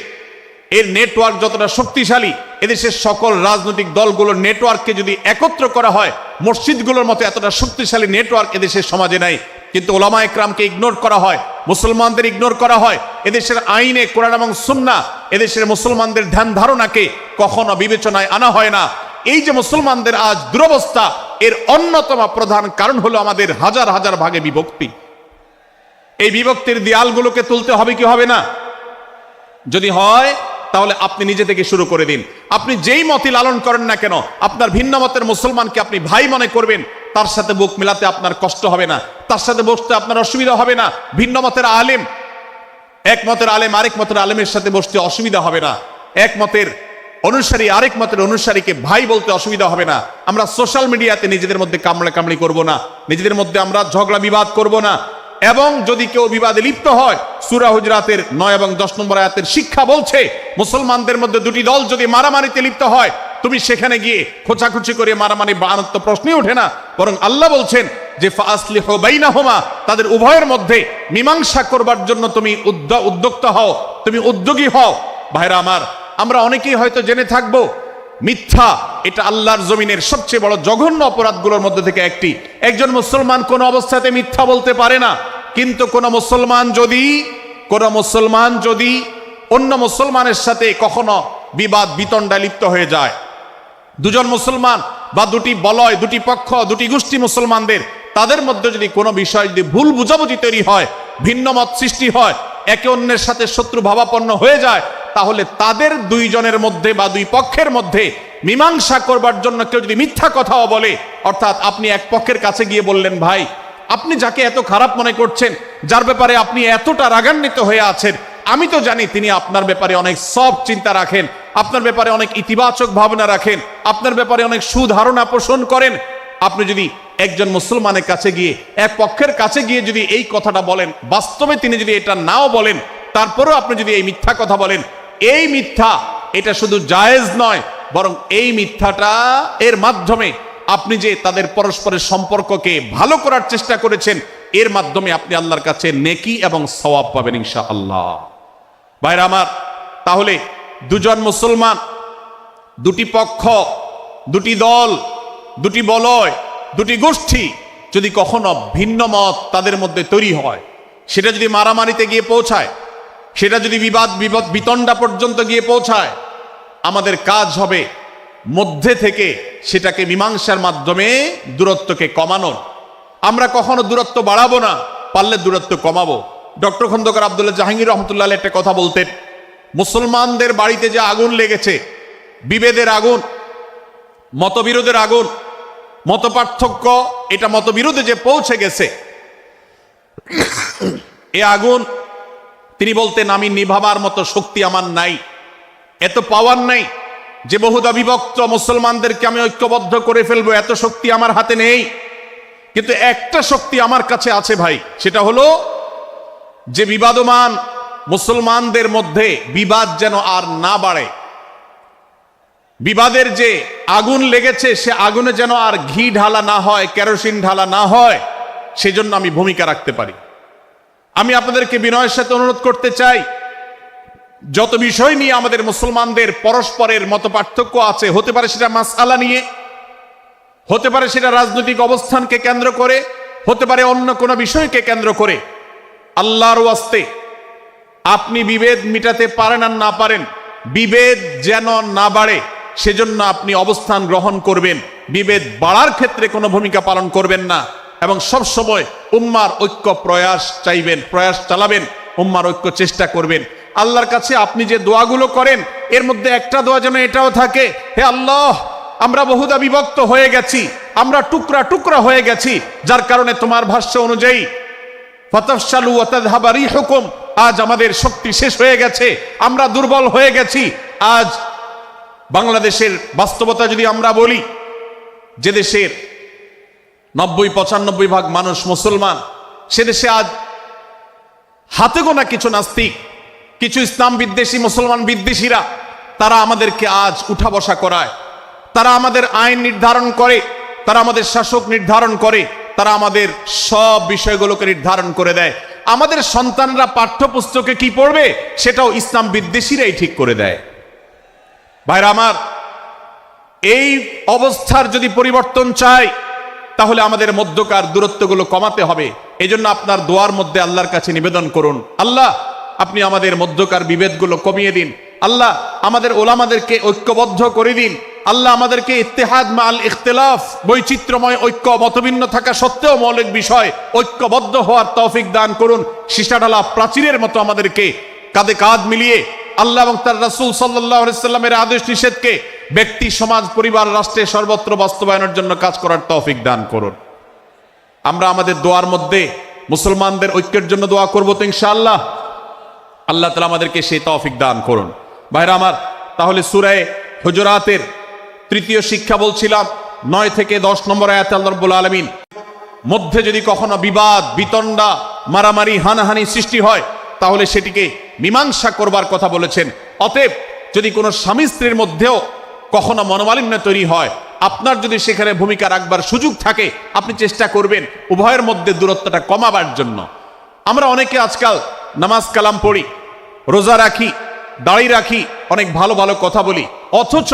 এর নেটওয়ার্ক যতটা শক্তিশালী, এদেশের সকল রাজনৈতিক দলগুলোর নেটওয়ার্ককে যদি একত্র করা হয়, মসজিদগুলোর মতো এতটা শক্তিশালী নেটওয়ার্ক এদেশের সমাজে নাই। কিন্তু ওলামা একরামকে ইগনোর করা হয়, মুসলমানদের ইগনোর করা হয়। এদেশের আইনে কোরআন এবং সুন্নাহ, এদেশের মুসলমানদের ধ্যান ধারণাকে কখনো বিবেচনায় আনা হয় না। এই যে মুসলমানদের আজ দুরবস্থা, এর অন্যতম প্রধান কারণ হলো আমাদের হাজার হাজার ভাগে বিভক্তি। এই বিভক্তির দেয়ালগুলোকে তুলতে হবে কি হবে না? যদি হয় তাহলে আপনি নিজে থেকে শুরু করে দিন। আপনি যেই মতই লালন করেন না কেন, আপনার ভিন্ন মতের মুসলমানকে আপনি ভাই মনে করবেন, তার সাথে বুক মেলাতে আপনার কষ্ট হবে না, তার সাথে বসতে আপনার অসুবিধা হবে না। ভিন্ন মতের আলেম, এক মতের আলেম আরেক মতের আলেমের সাথে বসতে অসুবিধা হবে না। এক মতের অনুসারী আরেক মতের অনুসারীকে ভাই বলতে অসুবিধা হবে না। আমরা সোশ্যাল মিডিয়াতে নিজেদের মধ্যে কামড়াকামড়ি করব না, নিজেদের মধ্যে আমরা ঝগড়া বিবাদ করব না। এবং যদি কেউ বিবাদে লিপ্ত হয়, সূরা হুজরাতের 9 এবং 10 নম্বর আয়াতের শিক্ষা বলছে, মুসলমানদের মধ্যে দুটি দল যদি মারামারিতে লিপ্ত হয়, তুমি সেখানে গিয়ে খোঁচাখুচি করে মারামারি বানানোর তো প্রশ্নই ওঠে না। বরং আল্লাহ বলছেন যে ফাসলিহু বাইনাহুমা, তাদের উভয়ের মধ্যে মীমাংসা করবার জন্য তুমি উদ্যোক্তা হও, তুমি উদ্যোগী হও। ভাইরা আমার, আমরা অনেকেই হয়তো জেনে থাকবো মিথ্যা এটা আল্লাহর জমিনের সবচেয়ে বড় জঘন্য অপরাধগুলোর মধ্যে থেকে একটি। একজন মুসলমান কোন অবস্থাতে মিথ্যা বলতে পারে না, কিন্তু কোন মুসলমান যদি অন্য মুসলমানের সাথে কখনো বিবাদ বিতণ্ডায় লিপ্ত হয়ে যায়, দুজন মুসলমান বা দুটি বলয়, দুটি পক্ষ, দুটি গোষ্ঠী মুসলমানদের, তাদের মধ্যে যদি কোনো বিষয় যদি ভুল বুঝাবুঝি তৈরি হয়, ভিন্ন মত সৃষ্টি হয়, একে অন্যের সাথে শত্রু ভাবাপন্ন হয়ে যায়, তাহলে তাদের দুইজনের মধ্যে বা দুই পক্ষের মধ্যে মীমাংসা করবার জন্য কেউ যদি মিথ্যা কথাও বলে, অর্থাৎ আপনি এক পক্ষের কাছে গিয়ে বললেন, ভাই আপনি যাকে এত খারাপ মনে করছেন, যার ব্যাপারে আপনি এতটা রাগান্বিত হয়ে আছেন, আমি তো জানি তিনি আপনার ব্যাপারে অনেক সফট চিন্তা রাখেন, আপনার ব্যাপারে অনেক ইতিবাচক ভাবনা রাখেন, আপনার ব্যাপারে অনেক সুধারণা পোষণ করেন। আপনি যদি একজন মুসলমানের কাছে গিয়ে, এক পক্ষের কাছে গিয়ে যদি এই কথাটা বলেন, বাস্তবে তিনি যদি এটা নাও বলেন, তারপরেও আপনি যদি এই মিথ্যা কথা বলেন, এই মিথ্যা এটা শুধু জায়েজ নয়, বরং এই মিথ্যাটা এর মাধ্যমে আপনি যে তাদের পরস্পরের সম্পর্ককে ভালো করার চেষ্টা করেছেন, এর মাধ্যমে আপনি আল্লাহর কাছে নেকি এবং সওয়াব পাবেন ইনশাআল্লাহ। ভাইরা আমার, তাহলে দুজন মুসলমান, দুটি পক্ষ, দুটি দল, দুটি বলয়, দুটি গোষ্ঠী যদি কখনো ভিন্ন মত তাদের মধ্যে তৈরি হয়, সেটা যদি মারামারিতে গিয়ে পৌঁছায়, সেটা যদি বিবাদ বিতণ্ডা পর্যন্ত গিয়ে পৌঁছায়, আমাদের কাজ হবে মধ্যে থেকে সেটাকে মীমাংসার মাধ্যমে দূরত্বকে কমানোর। আমরা কখনো দূরত্ব বাড়াবো না, পারলে দূরত্ব কমাবো। ডক্টর খন্দকার আব্দুল্লাহ জাহাঙ্গীর রহমতুল্লাহ একটা কথা বলতেন, মুসলমানদের বাড়িতে যে আগুন লেগেছে, বিভেদের আগুন, মতবিরোধের আগুন, মত পার্থক্য, এটা মতবিরোধে যে পৌঁছে গেছে, এ আগুন তিনি বলতেন, আমি নিভাবার মতো শক্তি আমার নাই, এত পাওয়ার নাই যে বহুদা বিভক্ত মুসলমানদেরকে আমি ঐক্যবদ্ধ করে ফেলবো, এত শক্তি আমার হাতে নেই। কিন্তু একটা শক্তি আমার কাছে আছে ভাই, সেটা হলো যে বিবাদমান মুসলমানদের মধ্যে বিবাদ যেন আর না বাড়ে, বিবাদের যে আগুন লেগেছে সে আগুনে যেন আর ঘি ঢালা না হয়, কেরোসিন ঢালা না হয়, সেজন্য আমি ভূমিকা রাখতে পারি। আমি আপনাদেরকে বিনয়ের সাথে অনুরোধ করতে চাই, যত বিষয় নিয়ে আমাদের মুসলমানদের পরস্পরের মত পার্থক্য আছে, হতে পারে সেটা মাসআলা নিয়ে, হতে পারে সেটা রাজনৈতিক অবস্থানকে কেন্দ্র করে, হতে পারে অন্য কোনো বিষয়কে কেন্দ্র করে, আল্লাহর ওয়াস্তে আপনি বিভেদ মিটাতে পারেন আর না পারেন, বিভেদ যেন না বাড়ে সেজন্য আপনি অবস্থান গ্রহণ করবেন, বিভেদ বাড়ার ক্ষেত্রে কোনো ভূমিকা পালন করবেন না, এবং সব সময় উম্মার ঐক্য প্রয়াস চাইবেন, প্রয়াস চালাবেন, উম্মার ঐক্য চেষ্টা করবেন। আল্লাহর কাছে আপনি যে দোয়াগুলো করেন, এর মধ্যে একটা দোয়া যেন এটাও থাকে, হে আল্লাহ, আমরা বহুদা বিভক্ত হয়ে গেছি, আমরা টুকরা টুকরা হয়ে গেছি, যার কারণে তোমার ভাষ্য অনুযায়ী ফাতাফশালু ওয়া তাযহাবা রিহুকুম, আজ আমাদের শক্তি শেষ হয়ে গেছে, আমরা দুর্বল হয়ে গেছি। আজ বাংলাদেশের বাস্তবতা যদি আমরা বলি, যে দেশের 90-95 ভাগ মানুষ মুসলমান, সে দেশে আজ হাতে গোনা কিছু নাস্তিক, কিছু ইসলাম বিদ্বেষী, মুসলমান বিদ্বেষীরা, তারা আমাদেরকে আজ উঠা বসা করায়, তারা আমাদের আইন নির্ধারণ করে, তারা আমাদের শাসক নির্ধারণ করে, তারা আমাদের সব বিষয়গুলোকে নির্ধারণ করে দেয়। আমাদের সন্তানরা পাঠ্যপুস্তকে কি পড়বে সেটাও ইসলাম বিদ্বেষীরাই ঠিক করে দেয়। ভাইরা আমার, এই অবস্থার যদি পরিবর্তন চাই, তাহলে আমাদের মধ্যকার দূরত্বগুলো কমাতে হবে। এজন্য আপনার দোয়ার মধ্যে আল্লাহর কাছে নিবেদন করুন, আল্লাহ আপনি আমাদের মধ্যকার বিভেদগুলো কমিয়ে দিন, আল্লাহ আমাদের ওলামাদেরকে ঐক্যবদ্ধ করে দিন, আল্লাহ আমাদেরকে ইত্তেহাদ মাল ইখতিলাফ, বৈচিত্র্যময় ঐক্য, মতভিন্ন থাকা সত্ত্বেও মৌলিক বিষয় ঐক্যবদ্ধ হওয়ার তৌফিক দান করুন। সীসাঢালা প্রাচীরের মতো আমাদেরকে কাঁধে কাঁধ মিলিয়ে আল্লাহ এবং তার রাসূল সাল্লাল্লাহু আলাইহি সাল্লামের আদেশ নিষেধকে ব্যক্তি, সমাজ, পরিবার, রাষ্ট্রে সর্বত্র বাস্তবায়নের জন্য কাজ করার তৌফিক দান করুন। আমরা আমাদের দোয়ার মধ্যে মুসলমানদের ঐক্যের জন্য দোয়া করব তো ইনশাআল্লাহ। আল্লাহ তাআলা আমাদেরকে সেই তৌফিক দান করুন। ভাইরা আমার, তাহলে সূরা হুজুরাতের তৃতীয় শিক্ষা বলছিলাম, 9 থেকে 10 নম্বর আয়াতে আল্লাহ রাব্বুল আলামিন মধ্যে যদি কখনো বিবাদ, বিতণ্ডা, মারামারি, হানাহানি সৃষ্টি হয়, তাহলে সেটিকে মীমাংসা করবার কথা বলেছেন। অতএব যদি কোনো স্বামী স্ত্রীর মধ্যেও কখনো মনোমালিন্য তৈরি হয়, আপনার যদি সেখানে ভূমিকা রাখবার সুযোগ থাকে, আপনি চেষ্টা করবেন উভয়ের মধ্যে দূরত্বটা কমাবার জন্য। আমরা অনেকে আজকাল নামাজ কালাম পড়ি, রোজা রাখি, দাড়ি রাখি, অনেক ভালো ভালো কথা বলি, অথচ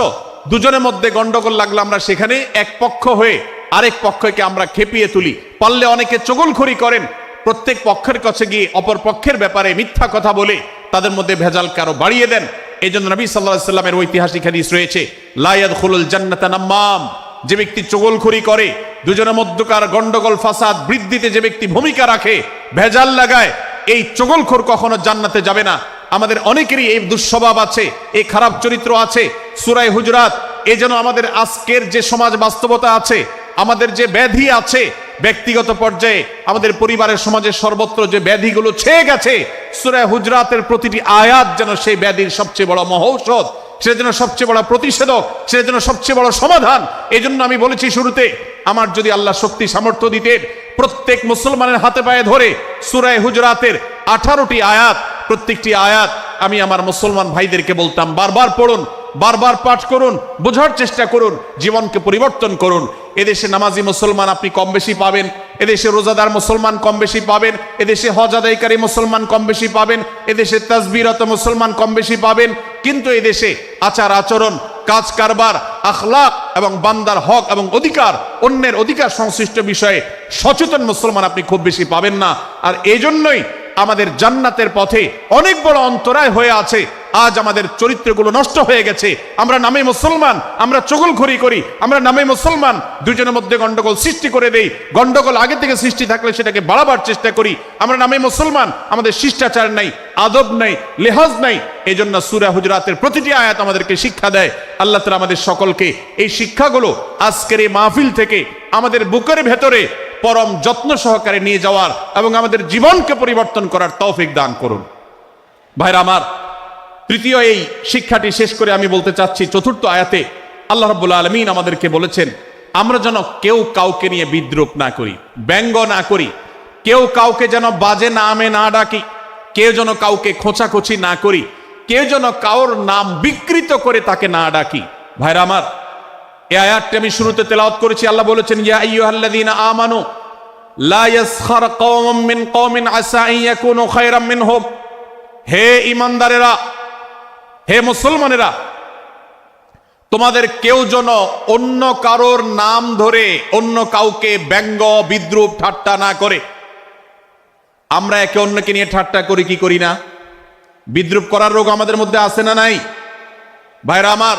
দুজনের মধ্যে গন্ডগোল লাগলে আমরা সেখানে এক পক্ষ হয়ে আরেক পক্ষকে আমরা খেপিয়ে তুলি। পারলে অনেকে চগলখড়ি করেন, প্রত্যেক পক্ষের কাছে গিয়ে অপর পক্ষের ব্যাপারে মিথ্যা কথা বলে তাদের মধ্যে ভেজালকে আরো বাড়িয়ে দেন। এই জন্য নবী সাল্লাল্লাহু আলাইহি ওয়াসাল্লামের ঐতিহাসিক হাদিস রয়েছে, লা ইয়াদখুলুল জান্নাতা নাম্মাম, যে ব্যক্তি চগলখড়ি করে, দুজনের মধ্যকার গন্ডগোল ফাসাদ বৃদ্ধিতে যে ব্যক্তি ভূমিকা রাখে, ভেজাল লাগায়, এই চগলখোর কখনো জান্নাতে যাবে না। আমাদের অনেকেরই এই দুঃস্বভাব আছে, এই খারাপ চরিত্র আছে। সূরা হুজুরাত এ যেন আমাদের আজকের যে সমাজ বাস্তবতা আছে, আমাদের যে ব্যাধি আছে ব্যক্তিগত পর্যায়ে, আমাদের পরিবারের সমাজের সর্বত্র যে ব্যাধিগুলো ছেয়ে গেছে, সূরা হুজরাতের প্রতিটি আয়াত যেন সেই ব্যাধির সবচেয়ে বড় মহৌষধ, সেটা যেন সবচেয়ে বড় প্রতিষেধক, সেটা যেন সবচেয়ে বড় সমাধান। এই জন্য আমি বলেছি শুরুতে, আমার যদি আল্লাহ শক্তি সামর্থ্য দিতেন, প্রত্যেক মুসলমানের হাতে পায়ে ধরে সূরা হুজরাতের 18টি আয়াত, প্রত্যেকটি আয়াত আমি আমার মুসলমান ভাইদেরকে বলতাম, বারবার পড়ুন, বারবার পাঠ করুন, বোঝার চেষ্টা করুন, জীবনকে পরিবর্তন করুন। এদেশে নামাজি মুসলমান আপনি কম বেশি পাবেন, এদেশে রোজাদার মুসলমান কম বেশি পাবেন, এদেশে হজ আদায়কারী মুসলমান কম বেশি পাবেন, এদেশে তাসবিহরত মুসলমান কম বেশি পাবেন, কিন্তু এদেশে আচার আচরণ, কাজ কারবার, আখলাক এবং বান্দার হক এবং অধিকার, অন্যের অধিকার সংশ্লিষ্ট বিষয়ে সচেতন মুসলমান আপনি খুব বেশি পাবেন না। আর এই জন্যই আমাদের জান্নাতের পথে অনেক বড় অন্তরায় হয়ে আছে। আজ আমাদের চরিত্রগুলো নষ্ট হয়ে গেছে। আমরা নামে মুসলমান, আমরা চগলখড়ি করি, আমরা নামে মুসলমান, দুজনের মধ্যে গন্ডগোল সৃষ্টি করে দেই। গন্ডগোল আগে থেকে সৃষ্টি থাকলে সেটাকে বাড়াবার চেষ্টা করি। আমরা নামে মুসলমান, আমাদের শিষ্টাচার নাই, আদব নাই, লেহাজ নাই। এই জন্য সূরা হুজরাতের প্রতিটি আয়াত আমাদেরকে শিক্ষা দেয়। আল্লাহ তাআলা আমাদের সকলকে এই শিক্ষাগুলো আজকের এই মাহফিল থেকে আমাদের বুকের ভেতরে পরম যত্ন সহকারে নিয়ে যাওয়ার এবং আমাদের জীবনকে পরিবর্তন করার তৌফিক দান করুন। ভাইরা আমার, তৃতীয় এই শিক্ষাটি শেষ করে আমি বলতে চাচ্ছি, চতুর্থ আয়াতে আল্লাহ রাব্বুল আলামিন আমাদেরকে বলেছেন, আমরা যেন কেউ কাউকে নিয়ে বিদ্রূপ না করি, ব্যঙ্গ না করি, কেউ কাউকে যেন বাজে নামে না ডাকি, কেউ যেন কাউকে খোঁচাখুচি না করি, কেউ যেন কাউর নাম বিকৃত করে তাকে না ডাকি। ভাইরা আমার, এই আয়াতটি আমি শুরুতে তেলাওয়াত করেছি। আল্লাহ বলেছেন, ইয়া আইয়ুহাল্লাযীনা আমানু লা ইয়াসখার কওমুম মিন কওমিন আসা আন ইয়াকুনু খায়রাম মিনহুম। হে ঈমানদারেরা, হে মুসলমানেরা, তোমাদের কেউ যেন অন্য কারোর নাম ধরে অন্য কাউকে ব্যঙ্গ বিদ্রূপ ঠাট্টা না করে। আমরা একে অন্যকে নিয়ে ঠাট্টা করি কি করি না? বিদ্রূপ করার রোগ আমাদের মধ্যে আছে না নাই? ভাইরা আমার,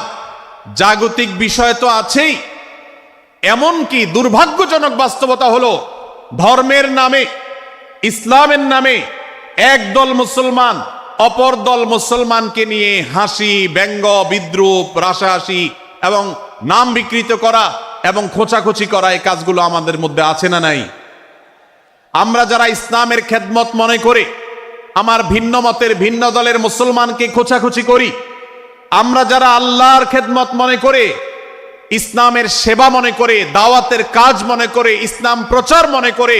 জাগতিক বিষয় তো আছেই, এমনকি দুর্ভাগ্যজনক বাস্তবতা হলো ধর্মের নামে, ইসলামের নামে একদল মুসলমান অপর দল মুসলমানকে নিয়ে হাসি, ব্যঙ্গ, বিদ্রূপ, রাসাহাসি এবং নাম বিকৃত করা এবং খোঁচাখুচি করা, এই কাজগুলো আমাদের মধ্যে আছে না নাই? আমরা যারা ইসলামের খেদমত মনে করে আমার ভিন্ন মতের ভিন্ন দলের মুসলমানকে খোঁচাখুচি করি, আমরা যারা আল্লাহর খেদমত মনে করে, ইসলামের সেবা মনে করে, দাওয়াতের কাজ মনে করে, ইসলাম প্রচার মনে করে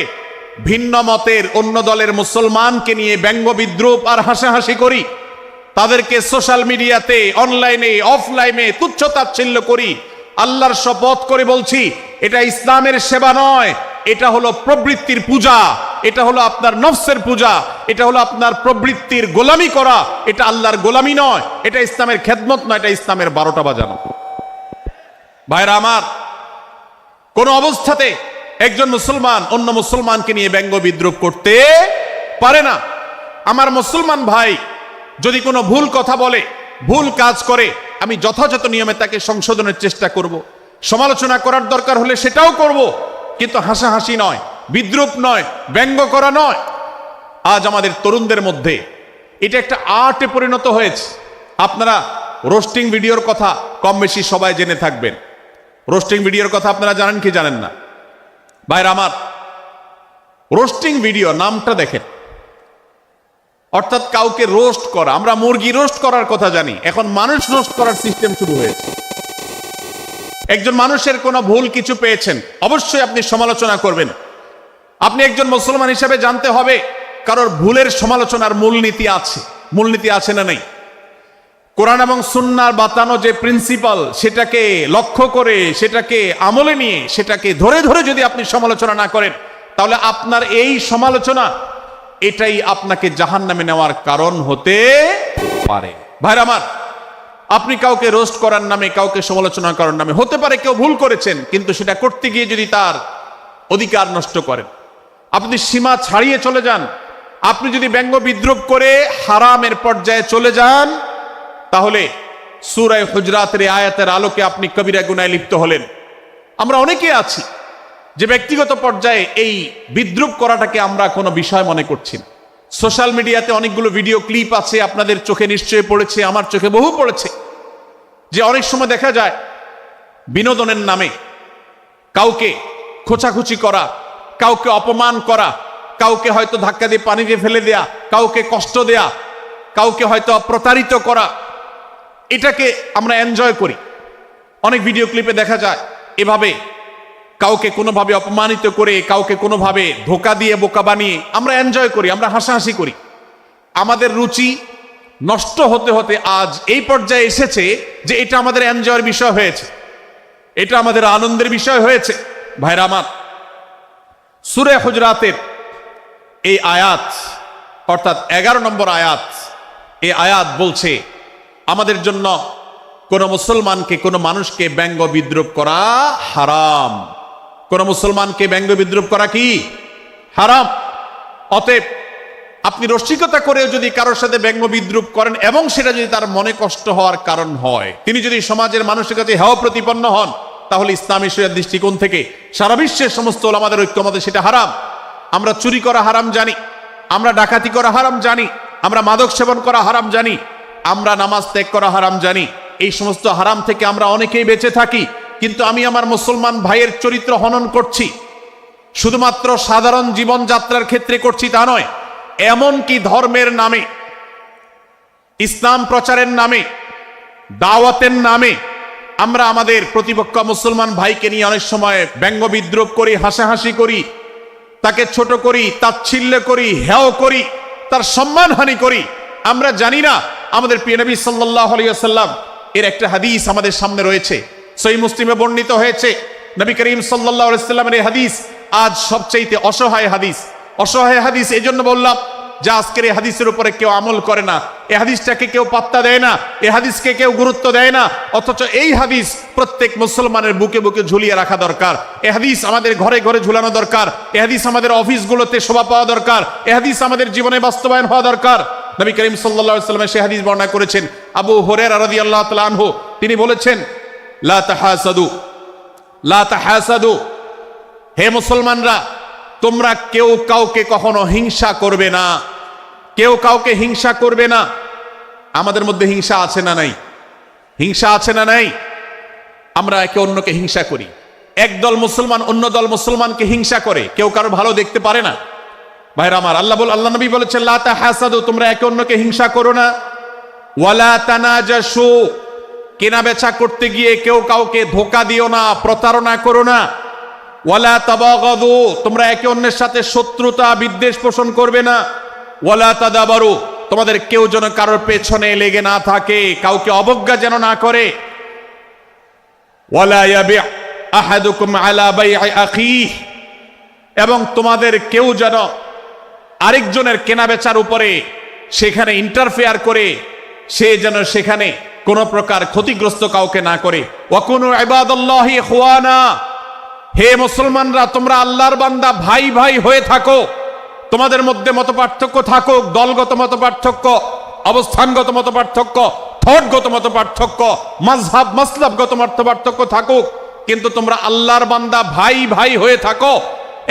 ভিন্ন মতের অন্য দলের মুসলমানকে নিয়ে ব্যঙ্গ বিদ্রূপ আর হাসাহাসি করি, তাদেরকে সোশ্যাল মিডিয়াতে, অনলাইনে, অফলাইনে তুচ্ছ-তাচ্ছিল্য করি, আল্লাহর শপথ করে বলছি, এটা ইসলামের সেবা নয়, এটা হলো প্রবৃত্তির পূজা, এটা হলো আপনার নফসের পূজা, এটা হলো আপনার প্রবৃত্তির গোলামি করা, এটা আল্লাহর গোলামি নয়, এটা ইসলামের খেদমত নয়, এটা ইসলামের 12টা বাজানো। ভাইরা আমার, কোন অবস্থাতে একজন মুসলমান অন্য মুসলমানকে নিয়ে ব্যঙ্গ বিদ্রূপ করতে পারে না। আমার মুসলমান ভাই যদি কোনো ভুল কথা বলে, ভুল কাজ করে, আমি যথাযথ নিয়মে তাকে সংশোধনের চেষ্টা করব, সমালোচনা করার দরকার হলে সেটাও করব, কিন্তু হাসাহাসি নয়, বিদ্রূপ নয়, ব্যঙ্গ করা নয়। আজ আমাদের তরুণদের মধ্যে এটা একটা আর্টে পরিণত হয়েছে। আপনারা রোস্টিং ভিডিওর কথা কম বেশি সবাই জেনে থাকবেন। রোস্টিং ভিডিওর কথা আপনারা জানেন কি জানেন না? ভাইরা আমার, রোস্টিং ভিডিও নামটা দেখেন, অর্থাৎ কাউকে রোস্ট করা। আমরা মুরগি রোস্ট করার কথা জানি, এখন মানুষ রোস্ট করার সিস্টেম শুরু হয়েছে। একজন মানুষের কোনো ভুল কিছু পেয়েছেন, অবশ্যই আপনি সমালোচনা করবেন। আপনি একজন মুসলমান হিসেবে জানতে হবে কারোর ভুলের সমালোচনার মূলনীতি আছে। মূলনীতি আছে না নেই? কোরআন এবং সুন্নাহর বাতানো যে প্রিন্সিপাল, সেটাকে লক্ষ্য করে, সেটাকে আমলে নিয়ে, সেটাকে ধরে ধরে যদি আপনি সমালোচনা না করেন, তাহলে আপনার এই সমালোচনা এটাই আপনাকে জাহান্নামে নেওয়ার কারণ হতে পারে। ভাইরা আমার, আপনি কাউকে রোস্ট করার নামে, কাউকে সমালোচনা করার নামে, হতে পারে কেউ ভুল করেছেন, কিন্তু সেটা করতে গিয়ে যদি তার অধিকার নষ্ট করেন, আপনি সীমা ছাড়িয়ে চলে যান, আপনি যদি ব্যঙ্গ বিদ্রূপ করে হারামের পর্যায়ে চলে যান, তাহলে সূরা হুজরাতের আয়াতের আলোকে আপনি কবিরা গুনাহে লিপ্ত হলেন। আমরা অনেকে আছি যে ব্যক্তিগত পর্যায়ে এই বিদ্রূপ করাটাকে আমরা কোনো বিষয় মনে করছি না। সোশ্যাল মিডিয়াতে অনেকগুলো ভিডিও ক্লিপ আছে, আপনাদের চোখে নিশ্চয়ই পড়েছে, আমার চোখে বহু পড়েছে, যে অনেক সময় দেখা যায় বিনোদনের নামে কাউকে খোঁচাখুচি করা, কাউকে অপমান করা, কাউকে হয়তো ধাক্কা দিয়ে পানিতে ফেলে দেয়া, কাউকে কষ্ট দেয়া, কাউকে হয়তো প্রতারিত করা, এটাকে আমরা এনজয় করি। অনেক ভিডিও ক্লিপে দেখা যায় এভাবে কাউকে কোনোভাবে অপমানিত করে, কাউকে কোনোভাবে ধোকা দিয়ে বোকা বানিয়ে আমরা এনজয় করি, আমরা হাসাহাসি করি। আমাদের রুচি নষ্ট হতে হতে আজ এই পর্যায়ে এসেছে যে এটা আমাদের এনজয়ের বিষয় হয়েছে, এটা আমাদের আনন্দের বিষয় হয়েছে। ভাইরা আমার, সূরা হুজরাতের এই আয়াত অর্থাৎ 11 নম্বর আয়াত, এই আয়াত বলছে আমাদের জন্য কোন মুসলমানকে, কোন মানুষকে ব্যঙ্গ বিদ্রুপ করা হারাম। কোন মুসলমানকে ব্যঙ্গ বিদ্রুপ করা কি হারাম। অতএব আপনি রসিকতা করেও যদি কারোর সাথে ব্যঙ্গ বিদ্রুপ করেন এবং সেটা যদি তার মনে কষ্ট হওয়ার কারণ হয়, তিনি যদি সমাজের মানুষের কাছে হেয় প্রতিপন্ন হন, তাহলে ইসলামী শরিয়ার দৃষ্টিকোণ থেকে সারা বিশ্বের সমস্ত ওলামাদের ঐক্যমতে সেটা হারাম। আমরা চুরি করা হারাম জানি, আমরা ডাকাতি করা হারাম জানি, আমরা মাদক সেবন করা হারাম জানি, আমরা নামাজ ত্যাগ করা হারাম জানি। এই সমস্ত হারাম থেকে আমরা অনেকেই বেঁচে থাকি, কিন্তু আমি আমার মুসলমান ভাইয়ের চরিত্র হনন করছি, শুধুমাত্র সাধারণ জীবনযাত্রার ক্ষেত্রে করছি তা নয়, এমনকি ধর্মের নামে, ইসলাম প্রচারের নামে, দাওয়াতের নামে আমরা আমাদের প্রতিপক্ষ মুসলমান ভাইকে নিয়ে অনেক সময় ব্যঙ্গ বিদ্রুপ করি, হাসাহাসি করি, তাকে ছোট করি, তাচ্ছিল্য করি, হেয় করি, তার সম্মানহানি করি। আমরা জানি না আমাদের প্রিয় নবী সাল্লাল্লাহু আলাইহি ওয়াসাল্লাম এর একটা হাদিস আমাদের সামনে রয়েছে, সহিহ মুসলিমে বর্ণিত হয়েছে। নবী করিম সাল্লাল্লাহু আলাইহি ওয়াসাল্লামের এই হাদিস আজ সবচেয়ে অসহায় হাদিস। অসহায় হাদিস এই জন্য বললাম যে আজকের এই হাদিসের উপরে কেউ আমল করে না, এই হাদিসটাকে কেউ পাত্তা দেয় না, এই হাদিসকে কেউ গুরুত্ব দেয় না। অথচ এই হাদিস প্রত্যেক মুসলমানের বুকে বুকে ঝুলিয়ে রাখা দরকার। এই হাদিস আমাদের ঘরে ঘরে ঝুলানো দরকার। এই হাদিস আমাদের অফিসগুলোতে শোভা পাওয়া দরকার। এই হাদিস আমাদের জীবনে বাস্তবায়ন হওয়া দরকার। নবী করিম সাল্লাল্লাহু আলাইহি ওয়াসাল্লাম সেই হাদিস বর্ণনা করেছেন। আবু হুরায়রা রাদিয়াল্লাহু তাআলা আনহু তিনি বলেছেন, লা তাহাসাদু, লা তাহাসাদু, হে মুসলমানরা, তোমরা কেউ কাউকে কখনো হিংসা করবে না, কেউ কাউকে হিংসা করবে না। আমাদের মধ্যে হিংসা আছে না নাই? হিংসা আছে না নাই? আমরা একে অন্যকে হিংসা করি। একদল মুসলমান অন্য দল মুসলমানকে হিংসা করে, কেউ কারো ভালো দেখতে পারে না। ভাইরা আমার, আল্লাহ নবী বলেছেন, লা তাহাসাদু, তোমরা একে অন্যকে হিংসা করো না। ওয়ালা তানাজাসু, কেনা বেচা করতে গিয়ে কেউ কাউকে ধোকা দিও না, প্রতারণা করো না। ওয়ালা তাবাগাদু, তোমরা একে অন্যের সাথে শত্রুতা বিদ্বেষ পোষণ করবে না। ওয়ালা তাদাবারু, তোমাদের কেউ যেন কারোর পেছনে লেগে না থাকে, কাউকে অবজ্ঞা যেন না করে। ওয়ালা ইয়াবি আহাদুকুম আলা বাই'i আখিহি, এবং তোমাদের কেউ যেন আরেকজনের কেনাবেচার উপরে সেখানে ইন্টারফেয়ার করে সে যেন সেখানে কোন প্রকার ক্ষতিগ্রস্ত কাউকে না করে। ওয়াকুনু ইবাদাল্লাহি ইখওয়ানা, হে মুসলমানরা, তোমরা আল্লাহর বান্দা, ভাই ভাই হয়ে থাকো। তোমাদের মধ্যে মত পার্থক্য থাকুক, দলগত মত পার্থক্য, অবস্থানগত মত পার্থক্য, থটগত মত পার্থক্য, মাযহাব মাসলাবগত মত পার্থক্য থাকুক, কিন্তু তোমরা আল্লাহর বান্দা, ভাই ভাই হয়ে থাকো।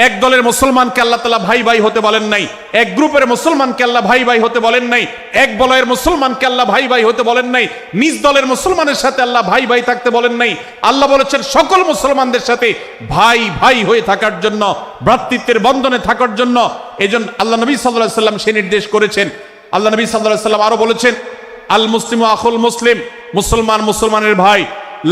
এক দলের মুসলমানকে আল্লাহ তাআলা ভাই ভাই হতে বলেন নাই, এক গ্রুপের মুসলমানকে আল্লাহ ভাই ভাই হতে বলেন নাই, এক বলয়ের মুসলমানকে আল্লাহ ভাই ভাই হতে বলেন নাই, নিজ দলের মুসলমানের সাথে আল্লাহ ভাই ভাই থাকতে বলেন নাই। আল্লাহ বলেছেন সকল মুসলমানদের সাথে ভাই ভাই হয়ে থাকার জন্য, ভ্রাতৃত্বের বন্ধনে থাকার জন্য। এজন্য আল্লাহ নবী সাল্লাল্লাহু আলাইহি ওয়াসাল্লাম সে নির্দেশ করেছেন। আল্লাহ নবী সাল্লাল্লাহু আলাইহি ওয়াসাল্লাম আরো বলেছেন, আল মুসলিমু আখুল মুসলিম, মুসলমান মুসলমানের ভাই,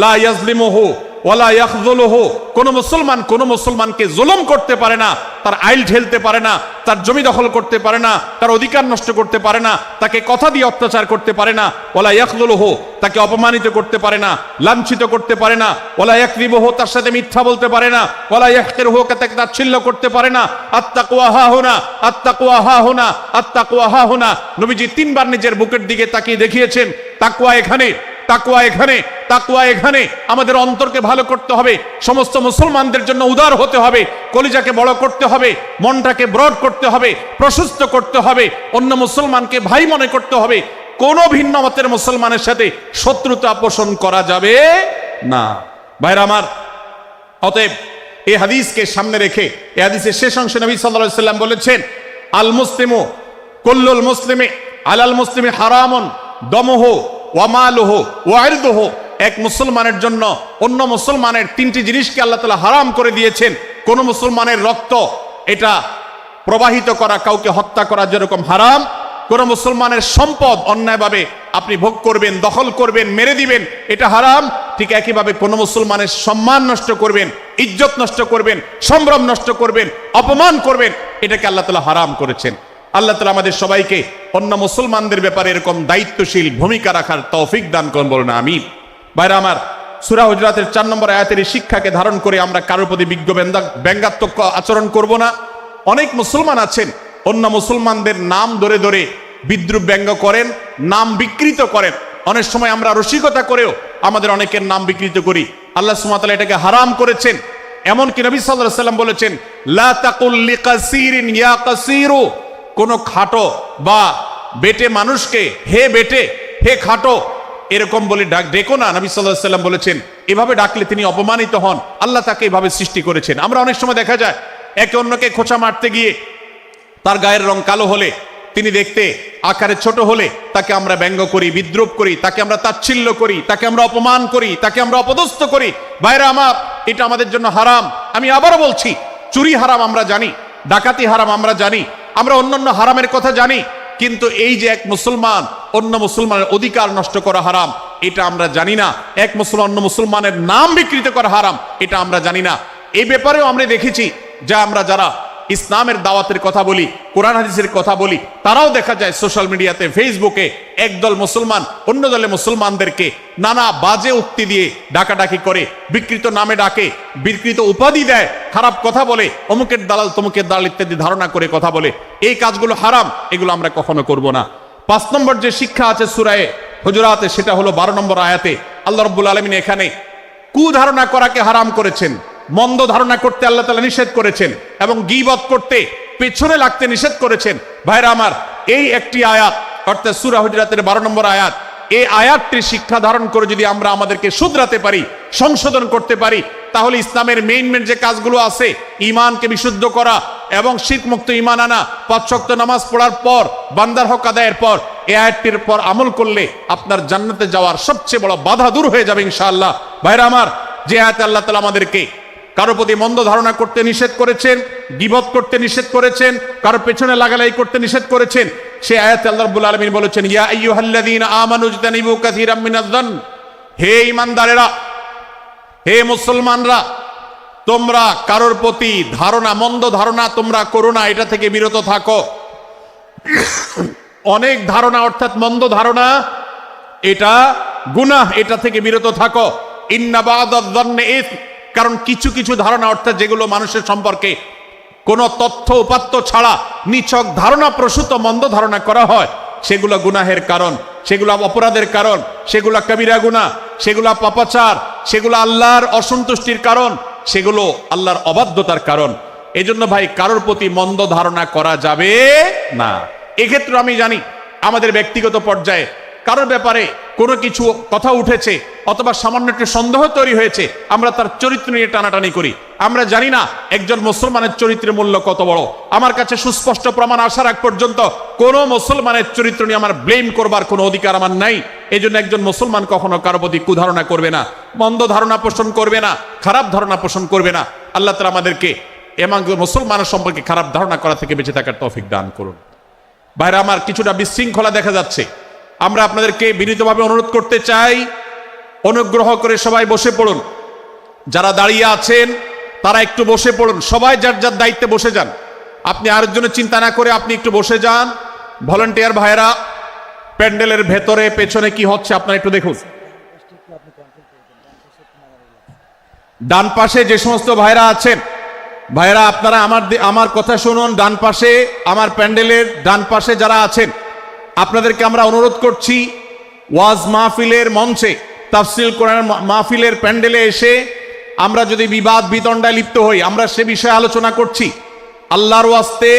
লা ইয়াজলিমুহু ওয়ালা ইয়াখযুলুহু, কোন মুসলমান কোন মুসলমানকে জুলুম করতে পারে না, তার আইল ঠেলতে পারে না, তার জমি দখল করতে পারে না, তার অধিকার নষ্ট করতে পারে না, তাকে কথা দিয়ে অত্যাচার করতে পারে না। ওয়ালা ইয়াখযুলুহু, তাকে অপমানিত করতে পারে না, লাঞ্ছিত করতে পারে না। ওয়ালা ইয়াকযিবুহু, তার সাথে মিথ্যা বলতে পারে না। ওয়ালা ইয়াহকিরুহু, তাকে তাচ্ছিল্য করতে পারে না। আত্তাকওয়া হাহুনা, আত্তাকওয়া হাহুনা, আত্তাকওয়া হাহুনা। নবীজি তিনবার নিজের বুকের দিকে তাকিয়ে দেখিয়েছেন, তাকওয়া এখানে, তাকওয়া এখানে, তাকওয়া এখানে। আমাদের অন্তরকে ভালো করতে হবে, সমস্ত মুসলমানদের জন্য উদার হতে হবে, কলিজাকে বড় করতে হবে, মনটাকে ব্রড করতে হবে, প্রশস্ত করতে হবে, অন্য মুসলমানকে ভাই মনে করতে হবে। কোন ভিন্ন মতের মুসলমানের সাথে শত্রুতা পোষণ করা যাবে না। ভাইরা আমার, অতএব এই হাদিসকে সামনে রেখে এই হাদিসের শেষ অংশে নবী সাল্লাল্লাহু আলাইহি ওয়াসাল্লাম বলেছেন, আল মুসলিমু কুল্লুল মুসলিমি আলাল মুসলিমি হারামুন দমুহু ওয়া মালুহু ওয়া ইরদুহু। এক মুসলমানের জন্য অন্য মুসলমানের তিনটি জিনিসকে আল্লাহ তাআলা হারাম করে দিয়েছেন। কোন মুসলমানের রক্ত এটা প্রবাহিত করা, কাউকে হত্যা করা যেরকম হারাম, কোন মুসলমানের সম্পদ অন্যায়ভাবে আপনি ভোগ করবেন, দখল করবেন, মেরে দিবেন, এটা হারাম। ঠিক একইভাবে কোন মুসলমানের সম্মান নষ্ট করবেন, ইজ্জত নষ্ট করবেন, সম্ভ্রম নষ্ট করবেন, অপমান করবেন, এটাকে আল্লাহ তাআলা হারাম করেছেন। আল্লাহ তাআলা আমাদের সবাইকে অন্য মুসলমানদের ব্যাপারে এরকম দায়িত্বশীল ভূমিকা রাখার তৌফিক দান করুন, বলুন আমিন। ভাইরা আমার, সূরা হুজুরাতের 4 নম্বর আয়াতের এই শিক্ষাকে ধারণ করে আমরা কারোর প্রতি ব্যঙ্গাত্মক আচরণ করব না। অনেক মুসলমান আছেন অন্য মুসলমানদের নাম ধরে ধরে বিদ্রুপ ব্যঙ্গ করেন, নাম বিকৃত করেন। অনেক সময় আমরা রসিকতা করেও আমাদের অনেকের নাম বিকৃত করি। আল্লাহ সুবহানাহু ওয়া তাআলা এটাকে হারাম করেছেন। এমনকি নবী সাল্লাল্লাহু আলাইহি ওয়াসাল্লাম বলেছেন, লা তাকুল লিকাসিরিন ইয়া কাসিরু, কোন খাটো বা বেটে মানুষকে হে বেটে, হে খাটো এরকম বলে ডেকো না। নবী সাল্লাল্লাহু আলাইহি ওয়াসাল্লাম বলেছেন এভাবে ডাকলে তিনি অপমানিত হন। আল্লাহ তাকে এভাবে সৃষ্টি করেছেন। আমরা অনেক সময় দেখা যায় একে অন্যকে খোঁচা মারতে গিয়ে তার গায়ের রং কালো হলে, তিনি দেখতে আকারে ছোট হলে তাকে আমরা ব্যঙ্গ করি, বিদ্রুপ করি, তাকে আমরা তাচ্ছিল্য করি, তাকে আমরা অপমান করি, তাকে আমরা অপদস্থ করি। ভাইরা আমার, এটা আমাদের জন্য হারাম। আমি আবারও বলছি, চুরি হারাম আমরা জানি, ডাকাতি হারাম আমরা জানি, আমরা অন্যান্য হারামের কথা জানি, কিন্তু এই যে এক মুসলমান অন্য মুসলমানের অধিকার নষ্ট করা হারাম, এটা আমরা জানি না। এক মুসলমান অন্য মুসলমানের নাম বিকৃত করা হারাম, এটা আমরা জানি না। এই ব্যাপারেও আমরা দেখেছি যে আমরা যারা ইসলামের দাওয়াতের কথা বলি, কোরআন হাদিসের কথা বলি, তারাও দেখা যায় সোশ্যাল মিডিয়াতে, ফেসবুকে একদল মুসলমান অন্য দলে মুসলমানদেরকে নানা বাজে উক্তি দিয়ে ডাকাডাকি করে, বিকৃত নামে ডাকে, বিকৃত উপাধি দেয়, খারাপ কথা বলে, অমুকের দালাল তমুকের দালাল ইত্যাদি ধারণা করে কথা বলে। এই কাজগুলো হারাম, এগুলো আমরা কখনো করব না। 5 নম্বর যে শিক্ষা আছে সূরা হুজুরাতে, সেটা হলো 12 নম্বর আয়াতে আল্লাহ রাব্বুল আলামিন এখানে কুধারণা করাকে হারাম করেছেন, মন্দ ধারণা করতে আল্লাহ তাআলা নিষেধ করেছেন, এবং গীবত করতে, পেছনে লাগতে নিষেধ করেছেন। ভাইরা আমার, এই একটি আয়াত অর্থাৎ সূরা হুজুরাতের 12 নম্বর আয়াত, এই আয়াতটির শিক্ষা ধারণ করে যদি আমরা আমাদেরকে শুধরাতে পারি, সংশোধন করতে পারি, তাহলে ইসলামের মেইন যে কাজগুলো আছে, ঈমানকে বিশুদ্ধ করা এবং শিরক মুক্ত ঈমান আনা, 5 ওয়াক্ত নামাজ পড়ার পর, বান্দার হক আদায়ের পর, এই আয়াতটির পর আমল করলে আপনার জান্নাতে যাওয়ার সবচেয়ে বড় বাধা দূর হয়ে যাবে ইনশাআল্লাহ। ভাইরা আমার, যে আয়াতে আল্লাহ তাআলা আমাদেরকে কারো প্রতি মন্দ ধারণা করতে নিষেধ করেছেন, গীবত করতে নিষেধ করেছেন, কারো পেছনে লাগালাই করতে নিষেধ করেছেন, সেই আয়াতে আল্লাহ রাব্বুল আলামিন বলেছেন, ইয়া আইয়ুহাল্লাযীনা আমানু ইজতানিবু কাসীরাম মিনায-যন্ন, হে ঈমানদারেরা, হে মুসলমানরা, তোমরা কারোর প্রতি ধারণা, মন্দ ধারণা তোমরা করো না, এটা থেকে বিরত থাকো। অনেক ধারণা অর্থাৎ মন্দ ধারণা, এটা গুনাহ, এটা থেকে বিরত থাকো। ইন্না বা'দায-যন্নি ইসম, কারণ কিছু কিছু ধারণা অর্থাৎ যেগুলো মানুষের সম্পর্কে কোনো তথ্য উপাত্ত ছাড়া নিছক ধারণা প্রসূত মন্দ ধারণা করা হয়, সেগুলো গুনাহের কারণ, সেগুলো অপরাধের কারণ, সেগুলো কবিরা গুনাহ, সেগুলো পাপাচার, সেগুলো আল্লাহর অসন্তুষ্টির কারণ, সেগুলো আল্লাহর অবাধ্যতার কারণ। এজন্য ভাই, কারোর প্রতি মন্দ ধারণা করা যাবে না। এক্ষেত্রে আমি জানি আমাদের ব্যক্তিগত পর্যায়ে কারোর ব্যাপারে কোনো কিছু কথা উঠেছে অথবা সামান্য একটু সন্দেহ তৈরি হয়েছে, আমরা তার চরিত্র নিয়ে টানাটানি করি। আমরা জানি না একজন মুসলমানের চরিত্রের মূল্য কত বড়। আমার কাছে সুস্পষ্ট প্রমাণ আসার আগ পর্যন্ত কোনো মুসলমানের চরিত্র নিয়ে আমার ব্লেম করবার কোনো অধিকার আমার নাই। এই জন্য একজন মুসলমান কখনো কারো প্রতি কুধারণা করবে না, মন্দ ধারণা পোষণ করবে না, খারাপ ধারণা পোষণ করবে না। আল্লাহ তাআলা আমাদেরকে এমন মুসলমানের সম্পর্কে খারাপ ধারণা করা থেকে বেঁচে থাকার তৌফিক দান করুন। ভাইরা আমার, কিছুটা বিশৃঙ্খলা দেখা যাচ্ছে। আমরা আপনাদেরকে বিনীতভাবে অনুরোধ করতে চাই, অনুগ্রহ করে সবাই বসে পড়ুন। যারা দাঁড়িয়ে আছেন তারা একটু বসে পড়ুন, সবাই যার যার দায়িত্বে বসে যান। আপনি আরেকজনের চিন্তা না করে আপনি একটু বসে যান। ভলান্টিয়ার ভাইরা, প্যান্ডেলের ভেতরে পেছনে কি হচ্ছে আপনারা একটু দেখুন। ডান পাশে যে সমস্ত ভাইরা আছেন, ভাইরা আপনারা আমার কথা শুনুন। ডান পাশে, আমার প্যান্ডেলের ডান পাশে যারা আছেন, আপনাদেরকে আমরা অনুরোধ করছি, ওয়াজ মাহফিলের মঞ্চে, তাফসীর কোরআন মাহফিলের প্যান্ডেলে এসে আমরা যদি বিবাদ বিতণ্ডায় লিপ্ত হই, আমরা সে বিষয়ে আলোচনা করছি, আল্লাহর ওয়াস্তে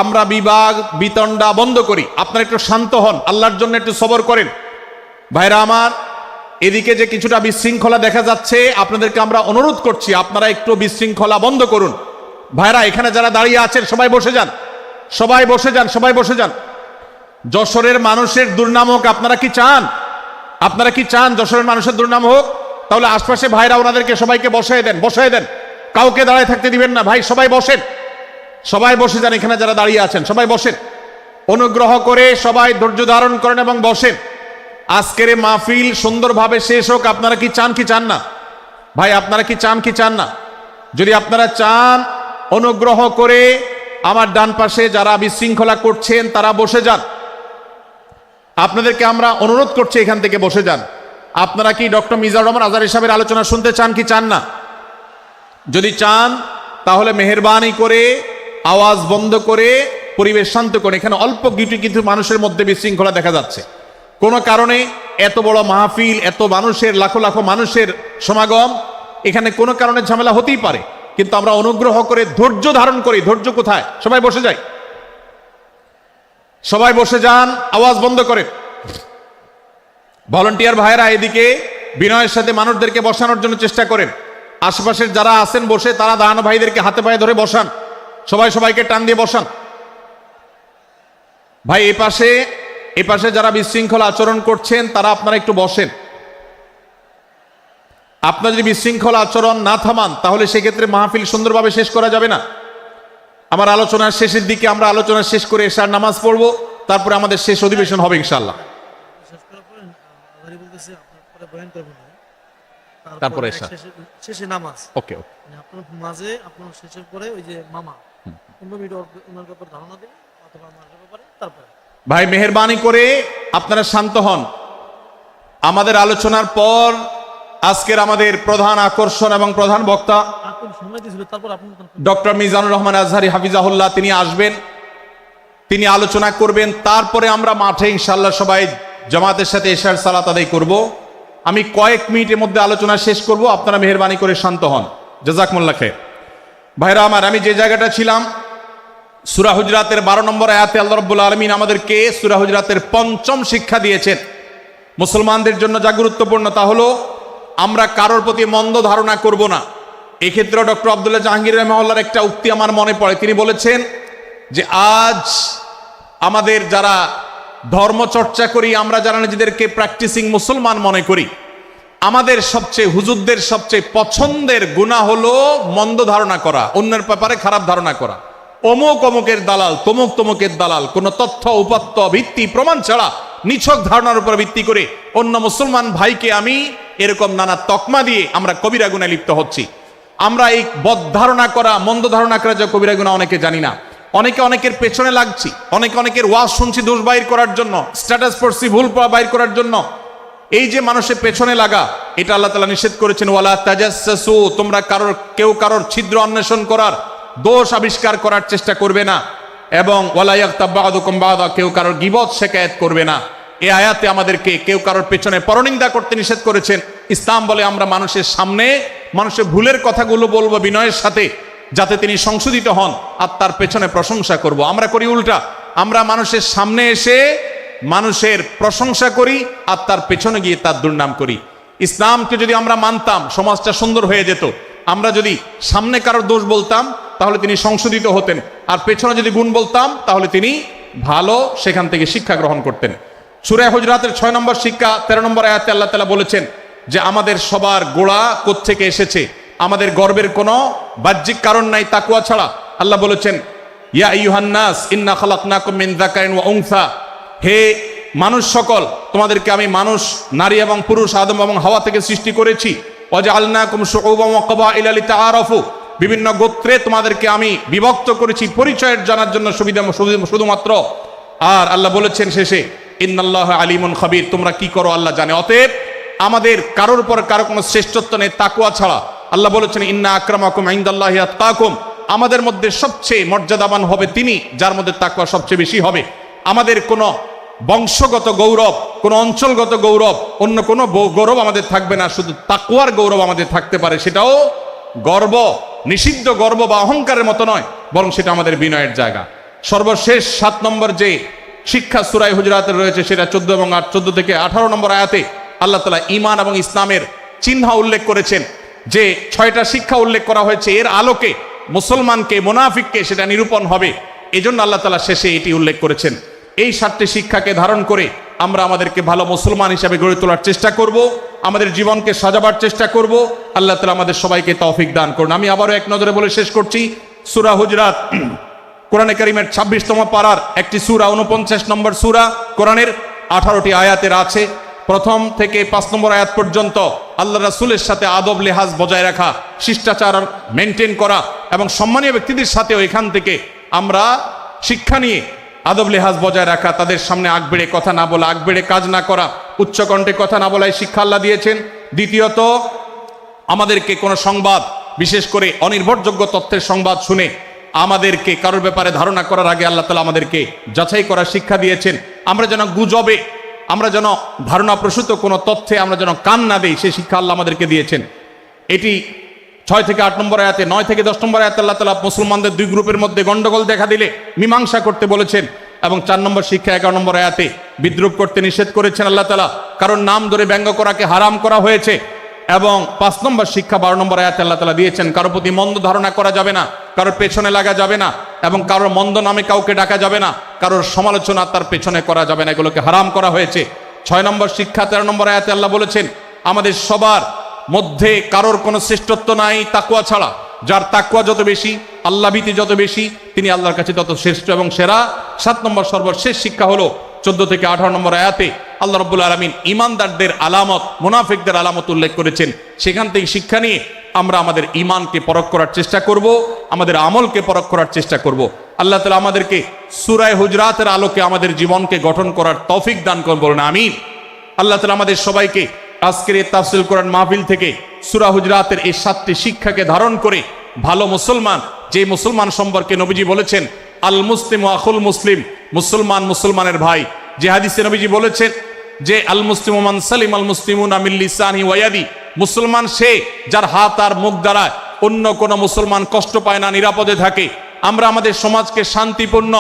আমরা বিবাদ বিতণ্ডা বন্ধ করি। আপনারা একটু শান্ত হন, আল্লাহর জন্য একটু সবর করেন। ভাইরা আমার, এদিকে যে কিছুটা বিশৃঙ্খলা দেখা যাচ্ছে, আপনাদেরকে আমরা অনুরোধ করছি আপনারা একটু বিশৃঙ্খলা বন্ধ করুন। ভাইরা, এখানে যারা দাঁড়িয়ে আছেন সবাই বসে যান, সবাই বসে যান, সবাই বসে যান। যশোরের মানুষের দুর্নাম হোক আপনারা কি চান? আপনারা কি চান যশোরের মানুষের দুর্নাম হোক? তাহলে আশপাশে ভাইরা ওনাদেরকে সবাইকে বসায় দেন, কাউকে দাঁড়ায় থাকতে দিবেন না। ভাই সবাই বসেন, সবাই বসে যান। এখানে যারা দাঁড়িয়ে আছেন সবাই বসেন, অনুগ্রহ করে সবাই ধৈর্য ধারণ করেন এবং বসেন। আজকের এই মাহফিল সুন্দরভাবে শেষ হোক। আপনারা কি চান কি চান না? ভাই আপনারা কি চান কি চান না? যদি আপনারা চান, অনুগ্রহ করে আমার ডান পাশে যারা বিশৃঙ্খলা করছেন তারা বসে যান। আপনাদেরকে আমরা অনুরোধ করছি এখান থেকে বসে যান। আপনারা কি ডক্টর মিজানুর রহমান আজহারী সাহেবের আলোচনা শুনতে চান কি চান না? যদি চান তাহলে মেহেরবানি করে আওয়াজ বন্ধ করে পরিবেশ শান্ত করে। এখানে অল্প কিছু মানুষের মধ্যে বিশৃঙ্খলা দেখা যাচ্ছে। কোনো কারণে এত বড় মাহফিল, এত মানুষের, লাখো লাখো মানুষের সমাগম, এখানে কোনো কারণে ঝামেলা হতেই পারে, কিন্তু আমরা অনুগ্রহ করে ধৈর্য ধারণ করি। ধৈর্য কোথায়? সবাই বসে যাই, সবাই বসে যান, আওয়াজ বন্ধ করে। ভলান্টিয়ার ভাইরা এদিকে বিনয়ের সাথে মানুষদেরকে বসানোর জন্য চেষ্টা করেন। আশেপাশের যারা আছেন বসে, তারা দাঁড়ানো ভাইদেরকে হাতে পায়ে ধরে বসান। সবাই সবাইকে টান দিয়ে বসান। ভাই এ পাশে যারা বিশৃঙ্খলা আচরণ করছেন তারা আপনারা একটু বসেন। আপনারা যদি বিশৃঙ্খলা আচরণ না থামান তাহলে সেক্ষেত্রে মাহফিল সুন্দরভাবে শেষ করা যাবে না। আমার আলোচনার শেষের দিকে আমরা আলোচনা শেষ করে এশার নামাজ পড়বো, তারপরে আমাদের শেষ অধিবেশন হবে ইনশাআল্লাহ। তারপরে শেষে নামাজ। ওকে আপনার মাঝে আপনার শেষের পরে ওই যে মামা 15 মিনিট ওনার ব্যাপারে ধারণা দিন অথবা আমার ব্যাপারে। তারপরে ভাই মেহেরবানি করে আপনারা শান্ত হন। আমাদের আলোচনার পর আজকের আমাদের প্রধান আকর্ষণ এবং প্রধান বক্তা ডক্টর মিজানুর রহমান আজহারী হাফিজাহুল্লাহ তিনি আসবেন, তিনি আলোচনা করবেন। তারপরে আমরা মাঠে ইনশাআল্লাহ সবাই জামাতের সাথে এশার সালাত আদায় করব। আমি কয়েক মিনিটের মধ্যে আলোচনা শেষ করব, আপনারা মেহেরবানি করে শান্ত হন। জাযাকুমুল্লাহ খাইর। ভাইরা আমার, আমি যে জায়গাটা ছিলাম, সূরা হুজরাতের 12 নম্বর আয়াতে আল্লাহ রাব্বুল আলামিন আমাদেরকে সূরা হুজরাতের 5ম শিক্ষা দিয়েছেন। মুসলমানদের জন্য যা গুরুত্বপূর্ণ তা হলো আমরা কারোর প্রতি মন্দ ধারণা করব না। এক্ষেত্রে ডক্টর আব্দুল্লাহ জাহাঙ্গীর রাহিমাহুল্লাহর একটা উক্তি আমার মনে পড়ে। তিনি বলেছেন যে আজ আমাদের যারা ধর্ম চর্চা করি, আমরা যারা নিজেদেরকে প্র্যাকটিসিং মুসলমান মনে করি, আমাদের সবচেয়ে, হুজুরদের সবচেয়ে পছন্দের গুনাহ হলো মন্দ ধারণা করা, অন্যের ব্যাপারে খারাপ ধারণা করা। অমুক অমুকের দালাল, তমুক তমুকের দালাল, কোন তথ্য উপাত্ত ভিত্তি প্রমাণ ছাড়া নিছক ধারণার উপর ভিত্তি করে অন্য মুসলমান ভাইকে আমি এরকম নানা তকমা দিয়ে আমরা কবিরা গুনাহে লিপ্ত হচ্ছি। আমরা এই বদ ধারণা করা, মন্দ ধারণা করা যে কবিরা গুনাহ অনেকে জানি না। অনেকে অনেকের পেছনে লাগছি, অনেকের ওয়াজ শুনছি দোষ বাইর করার জন্য, স্ট্যাটাস পড়ছি ভুল বাইর করার জন্য। এই যে মানুষের পেছনে লাগা, এটা আল্লাহ তাআলা নিষেধ করেছেন, ওয়ালা তাজাসসু, তোমরা কেউ কারোর ছিদ্র অন্বেষণ করার, দোষ আবিষ্কার করার চেষ্টা করবে না, এবং ওয়ালা ইয়াগতাব বা'দুকুম বা'দা, কেউ কারোর গীবত শিকায়াত করবে না। এই আয়াতে আমাদেরকে কেউ কারোর পেছনে পরনিন্দা করতে নিষেধ করেছেন। ইসলাম বলে আমরা মানুষের সামনে মানুষের ভুলের কথাগুলো বলবো বিনয়ের সাথে, যাতে তিনি সংশোধিত হন, আর তার পেছনে প্রশংসা করব। আমরা করি উল্টা, আমরা মানুষের সামনে এসে মানুষের প্রশংসা করি আর তার পেছনে গিয়ে তার দুর্নাম করি। ইসলামকে যদি আমরা মানতাম সমাজটা সুন্দর হয়ে যেত। আমরা যদি সামনে কারোর দোষ বলতাম তাহলে তিনি সংশোধিত হতেন, আর পেছনে যদি গুণ বলতাম তাহলে তিনি ভালো সেখান থেকে শিক্ষা গ্রহণ করতেন। সূরা হুজরাতের 6 নম্বর শিক্ষা 13 নম্বর আয়াতে আল্লাহ তাআলা বলেছেন যে আমাদের সবার গোড়া কোত্থেকে এসেছে, আমাদের গর্বের কোনো বাহ্যিক কারণ নাই তাকওয়া ছাড়া। আল্লাহ বলেছেন, ইয়া আইয়ুহান নাস ইন্না খালাকনাকুম মিন যাকারিন ওয়া উনসা, হে মানুষ সকল, তোমাদেরকে আমি মানুষ, নারী এবং পুরুষ, আদম এবং হাওয়া থেকে সৃষ্টি করেছি। ওয়াজআলনাকুম শুউবান ওয়া ক্বাবাইলা লিতাআরাফু, বিভিন্ন গোত্রে তোমাদেরকে আমি বিভক্ত করেছি পরিচয়ের জানার জন্য শুধুমাত্র। আর আল্লাহ বলেছেন শেষে, ইন্নাল্লাহা আলিমুন খাবীর, তোমরা কি করো আল্লাহ জানে। অতএব আমাদের কারোর উপর কারো কোনো শ্রেষ্ঠত্ব নেই তাকওয়া ছাড়া। আল্লাহ বলেছেন, ইন্না আকরামাকুম ইনদাল্লাহি আতকাকুম, আমাদের মধ্যে সবচেয়ে মর্যাদাবান হবে তিনি যার মধ্যে তাকওয়া সবচেয়ে বেশি হবে। আমাদের কোনো বংশগত গৌরব, কোনো অঞ্চলগত গৌরব, অন্য কোনো গৌরব আমাদের থাকবে না, শুধু তাকওয়ার গৌরব আমাদের থাকতে পারে। সেটাও গর্ব, নিষিদ্ধ গর্ব বা অহংকারের মতো নয়, বরং সেটা আমাদের বিনয়ের জায়গা। সর্বশেষ 7 নম্বর যে শিক্ষা সূরা হুজরাতের রয়েছে, সেটা 14 এবং 14 থেকে 18 নম্বর আয়াতে আল্লাহ তাআলা ঈমান এবং ইসলামের চিহ্ন উল্লেখ করেছেন। যে 6টা শিক্ষা উল্লেখ করা হয়েছে, এর আলোকে মুসলমানকে, মুনাফিককে সেটা নিরূপণ হবে। এই জন্য আল্লাহ তাআলা শেষে এটি উল্লেখ করেছেন। এই 7টি শিক্ষাকে ধারণ করে আমরা আমাদেরকে ভালো মুসলমান হিসাবে গড়ে তোলার চেষ্টা করব, আমাদের জীবনকে সাজাবার চেষ্টা করব। আল্লাহ তাআলা আমাদের সবাইকে তৌফিক দান করুন। আমি আবারও এক নজরে বলে শেষ করছি, সূরা হুজরাত কোরআনে কারীমের 26তম পারার একটি সূরা, 49 নম্বর সূরা, কোরআনের 18টি আয়াতের আছে। প্রথম থেকে 5 নম্বর আয়াত পর্যন্ত আল্লাহ রাসূলের সাথে আদব লেহাজ বজায় রাখা, শিষ্টাচার মেনটেন করা এবং সম্মানীয় ব্যক্তিদের সাথেও এখান থেকে আমরা শিক্ষা নিয়ে আদব লেহাজ বজায় রাখা, তাদের সামনে আগ বেড়ে কথা না বলা, আগ বেড়ে কাজ না করা, উচ্চকণ্ঠে কথা না বলায় শিক্ষা আল্লাহ দিয়েছেন। দ্বিতীয়ত, আমাদেরকে কোনো সংবাদ, বিশেষ করে অনির্ভরযোগ্য তথ্যের সংবাদ শুনে আমাদেরকে কারোর ব্যাপারে ধারণা করার আগে আল্লাহ তাআলা আমাদেরকে যাচাই করার শিক্ষা দিয়েছেন। আমরা যেন গুজবে, আমরা যেন ধারণা প্রসূত কোনো তথ্যে আমরা যেন কান না দেই, সেই শিক্ষা আল্লাহ আমাদেরকে দিয়েছেন। এটি 6 থেকে 8 নম্বর আয়াতে, 9 থেকে 10 নম্বর আয়াতে আল্লাহ তাআলা মুসলমানদের দুই গ্রুপের মধ্যে গন্ডগোল দেখা দিলে মীমাংসা করতে বলেছেন। এবং 4 নম্বর শিক্ষা 11 নম্বর আয়াতে বিদ্রুপ করতে নিষেধ করেছেন আল্লাহ তাআলা, কারণ নাম ধরে ব্যঙ্গ করাকে হারাম করা হয়েছে। এবং 5 নম্বর শিক্ষা 12 নম্বর আয়াতে আল্লাহ তাআলা দিয়েছেন, কারোর প্রতি মন্দ ধারণা করা যাবে না, কারোর পেছনে লাগা যাবে না, এবং কারোর মন্দ নামে কাউকে ডাকা যাবে না, কারোর সমালোচনা তার পেছনে করা যাবে না, এগুলোকে হারাম করা হয়েছে। 6 নম্বর শিক্ষা 13 নম্বর আয়াতে আল্লাহ বলেছেন, আমাদের সবার মধ্যে কারোর কোনো শ্রেষ্ঠত্ব নাই তাকওয়া ছাড়া। যার তাকওয়া যত বেশি, আল্লাহ ভীতি যত বেশি, তিনি আল্লাহর কাছে তত শ্রেষ্ঠ এবং সেরা। 7 নম্বর সর্বশেষ শিক্ষা হলো 14 থেকে 18 নম্বর আয়াতে আল্লাহ রাব্বুল আলামিন ঈমানদারদের আলামত, মুনাফিকদের আলামত উল্লেখ করেছেন। সেখান থেকে শিক্ষা নিয়ে আমরা আমাদের ঈমানকে পরখ করার চেষ্টা করব, আমাদের আমলকে পরখ করার চেষ্টা করব। আল্লাহ তাআলা আমাদেরকে সূরা হুজরাতের আলোকে আমাদের জীবনকে গঠন করার তৌফিক দান করুন, বলুন আমিন। আল্লাহ তাআলা আমাদের সবাইকে আজকের এই তাফসীর কোরআন মাহফিল থেকে সূরা হুজরাতের এই 7টি শিক্ষাকে ধারণ করে ভালো মুসলমান, যে মুসলমান সম্পর্কে নবীজি বলেছেন আল মুসলিম আখুল মুসলিম, মুসলমান মুসলমানের ভাই। যে হাদিসে নবীজি বলেছেন যে আল মুসলিমু মান সালিম আল মুসলিমুনা মিন লিসানি ওয়া ইয়াদি, মুসলমান সে যার হাত আর মুখ দ্বারা অন্য কোন মুসলমান কষ্ট পায় না, নিরাপদে থাকে। আমরা আমাদের সমাজকে শান্তিপূর্ণ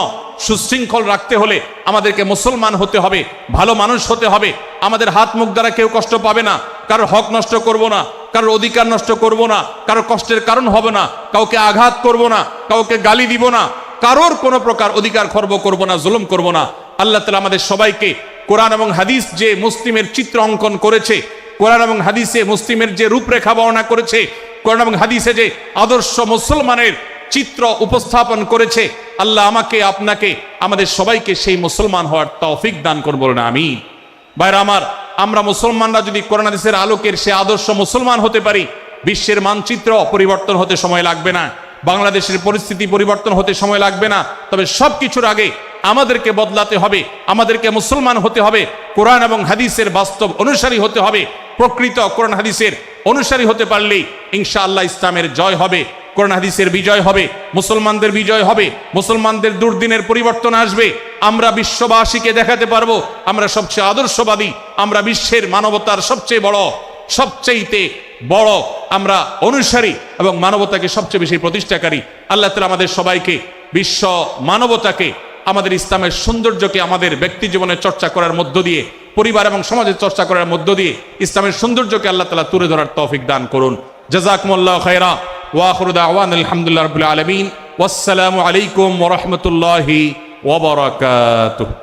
সুশৃঙ্খল রাখতে হলে আমাদেরকে মুসলমান হতে হবে, ভালো মানুষ হতে হবে। আমাদের হাত মুখ দ্বারা কেউ কষ্ট পাবে না, কারোর হক নষ্ট করব না, কারোর অধিকার নষ্ট করব না, কারোর কষ্টের কারণ হবে না, কাউকে আঘাত করব না, কাউকে গালি দিব না, কারোর কোনো প্রকার অধিকার খর্ব করব না, জুলুম করব না। আল্লাহ তাআলা আমাদের সবাইকে কোরআন এবং হাদিস যে মুসলিমের চিত্র অঙ্কন করেছে, কোরআন এবং হাদিসে মুসলিমের যে রূপরেখা বর্ণনা করেছে, কোরআন এবং হাদিসে যে আদর্শ মুসলমানের চিত্র উপস্থাপন করেছে, আল্লাহ আমাকে, আপনাকে, আমাদের সবাইকে সেই মুসলমান হওয়ার তৌফিক দান করুন, বলুন আমিন। ভাইরা আমার, আমরা মুসলমানরা যদি কোরআন হাদিসের আলোকের সে আদর্শ মুসলমান হতে পারি, বিশ্বের মানচিত্র পরিবর্তন হতে সময় লাগবে না, বাংলাদেশের পরিস্থিতি পরিবর্তন হতে সময় লাগবে না। তবে সবকিছুর আগে আমাদেরকে বদলাতে হবে, আমাদেরকে মুসলমান হতে হবে, কোরআন এবং হাদিসের বাস্তব অনুসারী হতে হবে। প্রকৃত কোরআন হাদিসের অনুসারী হতে পারলেই ইনশাআল্লাহ ইসলামের জয় হবে, কোরআন হাদিসের বিজয় হবে, মুসলমানদের বিজয় হবে, মুসলমানদের দুর্দিনের পরিবর্তন আসবে। আমরা বিশ্ববাসীকে দেখাতে পারবো আমরা সবচেয়ে আদর্শবাদী, আমরা বিশ্বের মানবতার সবচেয়ে বড়, সবচেয়ে বড় আমরা অনুসারী এবং মানবতাকে সবচেয়ে বেশি প্রতিষ্ঠাকারী। আল্লাহ তাআলা আমাদের সবাইকে, বিশ্ব মানবতাকে, আমাদের ইসলামের সৌন্দর্যকে আমাদের ব্যক্তি জীবনে চর্চা করার মধ্য দিয়ে, পরিবার এবং সমাজের চর্চা করার মধ্য দিয়ে ইসলামের সৌন্দর্যকে আল্লাহ তাআলা তুলে ধরার তৌফিক দান করুন। জাযাকুমুল্লাহু খায়রা ওয়া আখিরু দাওয়ানা আলহামদুলিল্লাহি রাব্বিল আলামিন। ওয়াসসালামু আলাইকুম ওয়া রাহমাতুল্লাহি ওয়া বারাকাতুহু।